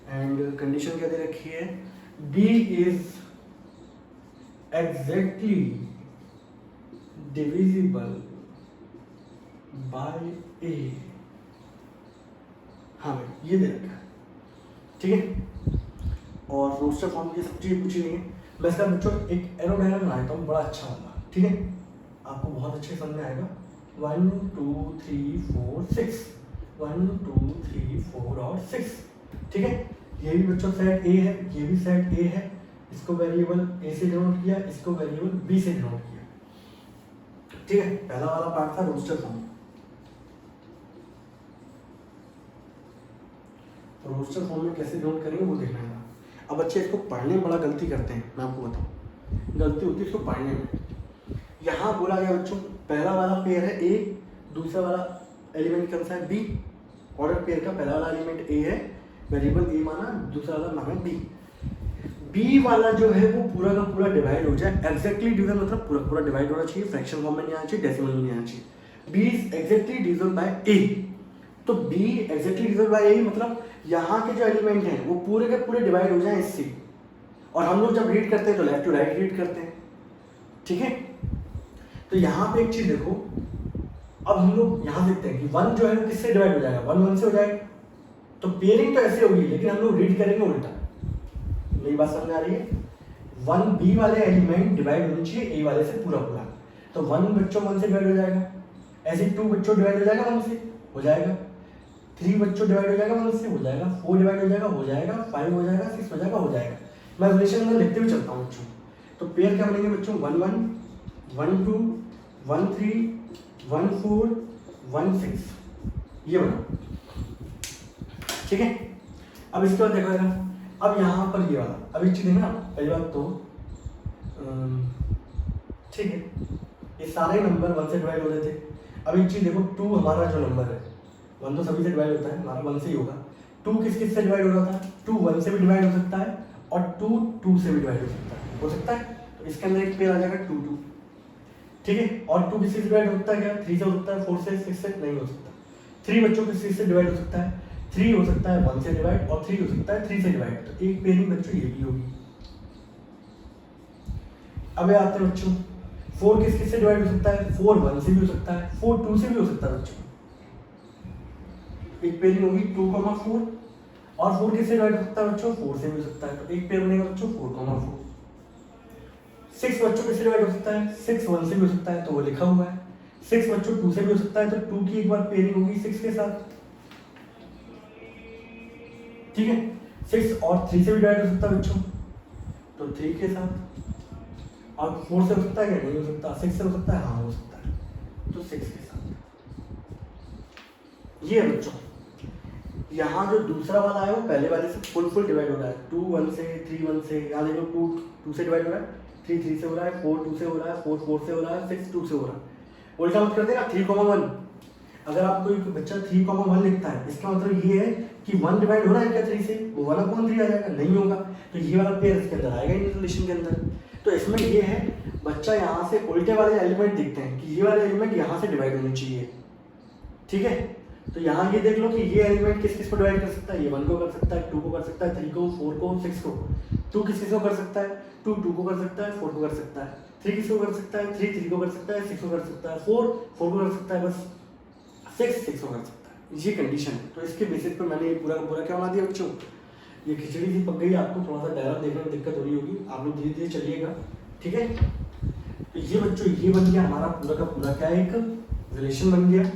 S1: and condition क्या दे रखी है, B is exactly divisible by A. हाँ भाई ये दे रखा है, ठीक है। और रोस्टर फॉर्म की सब चीज़ पूछी नहीं है। मैं इसका बच्चों एक एरो डायग्राम बनाता हूँ बड़ा अच्छा वाला, ठीक है, आपको बहुत अच्छे समझ में आएगा। 1 2 3 4 6, 1 2 3 4 और 6, ठीक है। ये भी बच्चों सेट ए है, ये भी सेट ए है, इसको वेरिएबल ए से डिनोट किया, इसको वेरिएबल बी से डिनोट किया, ठीक है। पहला वाला पार्ट था रोस्टर फॉर्म। रोस्टर फॉर्म में कैसे डिनोट करेंगे वो देखना है। अब बच्चे इसको पढ़ने में बड़ा गलती करते हैं, मैं आपको बताऊँ गलती होती है इसको पढ़ने में। यहाँ बोला गया बच्चों पहला वाला पेयर है ए, दूसरा वाला एलिमेंट कौन सा है बी। ऑर्डर पेयर का पहला वाला एलिमेंट ए है, वेरिएबल ए माना, दूसरा वाला माना बी। बी वाला जो है वो पूरा का पूरा डिवाइड हो जाए, एग्जैक्टली डिविजन मतलब पूरा पूरा डिवाइड होना चाहिए, फ्रैक्शन फॉर्म में नहीं आना चाहिए, डेसिमल में नहीं आना चाहिए। B is exactly divisible by A. तो B exactly divisible by A मतलब यहाँ के जो एलिमेंट हैं वो पूरे के पूरे डिवाइड हो जाए इससे। और हम लोग जब रीड करते हैं तो लेफ्ट टू राइट रीड करते हैं, ठीक है। तो यहाँ पे एक चीज देखो, अब हम लोग यहाँ देखते हैं कि 1 जो है वो किससे डिवाइड हो जाएगा, 1 1 से हो जाएगा। तो पेयरिंग तो ऐसे होगी, लेकिन हम लोग रीड करेंगे उल्टा। मेरी बात समझ आ रही है? 1 बी वाले एलिमेंट डिवाइड होनी चाहिए ए वाले से पूरा पूरा। तो 1 बच्चों 1 से डिवाइड हो जाएगा, ऐसे 2 बच्चों डिवाइड हो जाएगा 1 से, हो जाएगा। 3 बच्चों डिवाइड हो जाएगा 1 से, हो जाएगा। 4 डिवाइड हो जाएगा, हो जाएगा। 5 हो जाएगा, 6 हो जाएगा, हो जाएगा। मैं रिलेशन में लिखते हुए चलता हूँ बच्चों। तो पेयर क्या बनेंगे बच्चों, 1 1 1 2 1 3 1 4 1 6, ये बना, ठीक है। अब इसके बाद देखो जरा, अब यहाँ पर ये वाला, अब एक चीज देखना, पहली बात तो ठीक है, ये सारे नंबर 1 से डिवाइड हो रहे थे। अब एक चीज देखो, 2 हमारा जो नंबर है, 1 तो सभी से डिवाइड होता है, हमारा 1 से ही होगा। 2 किस किस से डिवाइड हो रहा था, 2 1 से भी डिवाइड हो सकता है, और 2 2 से भी डिवाइड हो सकता है, हो सकता है। तो इसके अंदर एक पेयर आ जाएगा 2 2, ठीक है। और 2 किसी से डिवाइड हो सकता है क्या, 3 से हो सकता है, 4 से, 6 से नहीं हो सकता। 3 बच्चों किसी से डिवाइड हो सकता है, 3 हो सकता है 1 से डिवाइड, और 3 हो सकता है 3 से डिवाइड। तो एक पेयरिंग बच्चों ये भी होगी। अब आते हैं बच्चों 4 किस किस से डिवाइड हो सकता है? 4 1 से भी हो सकता है, 4 2 से भी हो सकता है बच्चों। एक पेयरिंग होगी 2, 4 और 4 किससे डिवाइड हो सकता है बच्चों? 4 से भी हो सकता है, तो एक पेयर बनेगा बच्चों 4, 4। 6 बच्चों किससे डिवाइड हो सकता है? 6 1 से भी हो सकता है, तो वो लिखा हुआ है। 6 बच्चों 2 से भी हो सकता है, तो 2 की एक बार पेयरिंग होगी 6 के साथ, ठीक है। 6 और 3 से भी डिवाइड हो सकता है बच्चों, तो 3 के साथ। और 4 से हो सकता है क्या? नहीं हो सकता। 6 से हो सकता है? हाँ हो सकता है, तो 6 के साथ। ये है बच्चों। यहाँ जो दूसरा वाला है वो पहले वाले से फुल डिवाइड हो रहा है। 2 1 से, 3 1 से, यहाँ देखो 2 2 से डिवाइड हो रहा है, 3 3 से हो रहा है, 4 2 से हो रहा है, 4 4 से हो रहा है, 6 2 से हो रहा है। उल्टा मत कर देना 3 1। अगर आप कोई बच्चा 3 1 लिखता है, इसका मतलब ये है कि 1 डिवाइड हो रहा है क्या 3 से? वो 1/3 आ जाएगा, नहीं होगा, तो ये वाला पेयर इसके अंदर आएगा ही रिलेशन के अंदर। तो इसमें ये है, बच्चा यहाँ से उल्टे वाले एलिमेंट दिखते हैं कि ये वाले एलिमेंट यहाँ से डिवाइड होने चाहिए, ठीक है। तो यहाँ ये देख लो कि ये एलिमेंट किस किस को डिवाइड कर सकता है? ये 1 को कर सकता है, 2 को कर सकता है, 3 को, 4 को, 6 को। 2 किस किस को कर सकता है? 2 2 को कर सकता है, 4 को कर सकता है। 3 किस को कर सकता है? 3 3 को कर सकता है, 6 को कर सकता है, 4 4 को कर सकता है, बस 6 6 को कर सकता है। ये कंडीशन है। तो इसके बेसिस पर मैंने ये पूरा का पूरा क्या बना दिया बच्चों? ये खिचड़ी सी पक गई, आपको थोड़ा सा डायग्राम देखने में दिक्कत हो रही होगी, आप लोग धीरे धीरे चलिएगा, ठीक है। तो ये बच्चों ये बन गया हमारा पूरा का पूरा क्या है, एक रिलेशन बन गया।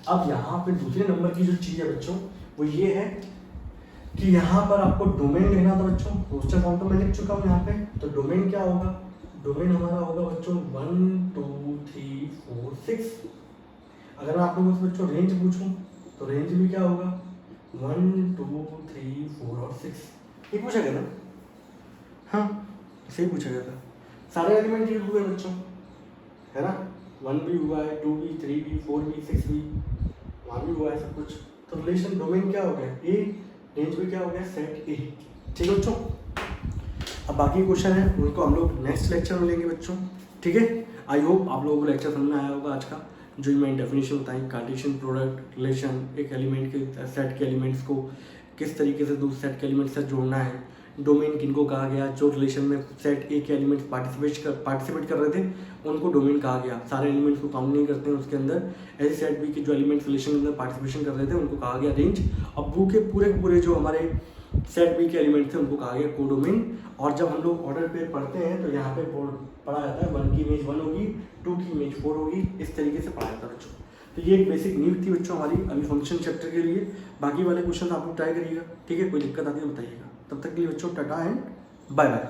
S1: अब यहाँ पे दूसरे नंबर की जो चीज़ है बच्चों वो ये है कि यहाँ पर आपको डोमेन लिखना था बच्चों। रोस्टर फॉर्म तो मैं लिख चुका हूँ यहाँ पे, तो डोमेन क्या होगा? डोमेन हमारा होगा बच्चों 1 2 3 4 6। अगर मैं आप लोगों से बच्चों रेंज पूछूं तो रेंज भी क्या होगा? 1 2 3 4 और 6। ये पूछा गया ना? हाँ सही पूछा गया था। सारे एलिमेंट ये हुए बच्चों, है ना? 1 भी हुआ है, 2 भी, 3 भी, 4 भी, 6 भी, वहाँ भी हुआ है सब कुछ। तो रिलेशन डोमेन क्या हो गया? ए। रेंज भी क्या हो गया? सेट ए। ठीक है बच्चों। अब बाकी क्वेश्चन है उनको हम लोग नेक्स्ट लेक्चर में लेंगे बच्चों, ठीक है। आई होप आप लोगों को लेक्चर समझ में आया होगा आज का। जो मैंने डेफिनेशन बताई, कार्टेशियन प्रोडक्ट रिलेशन, एक एलिमेंट के सेट के एलिमेंट्स को किस तरीके से दूसरे सेट के एलिमेंट से जोड़ना है, डोमेन किनको कहा गया, जो रिलेशन में सेट ए के एलिमेंट्स पार्टिसिपेट कर रहे थे उनको डोमेन कहा गया। सारे एलिमेंट्स को काउंट नहीं करते हैं उसके अंदर, ऐसे सेट बी के जो एलिमेंट्स रिलेशन के अंदर पार्टिसिपेशन कर रहे थे उनको कहा गया रेंज। अब वो के पूरे जो हमारे सेट बी के एलिमेंट्स थे उनको कहा गया कोडोमेन। और जब हम लोग ऑर्डर पेयर पढ़ते हैं तो यहाँ पे पढ़ा जाता है 1 की इमेज 1 होगी, 2 की इमेज 4 होगी, इस तरीके से पढ़ा जाता है बच्चों। तो ये एक बेसिक नीड थी बच्चों हमारी अभी फंक्शन चैप्टर के लिए। बाकी वाले क्वेश्चन आप लोग ट्राई करिएगा, ठीक है। कोई दिक्कत आती है तो बताइएगा। तब तक के लिए बच्चों टाटा एंड बाय बाय।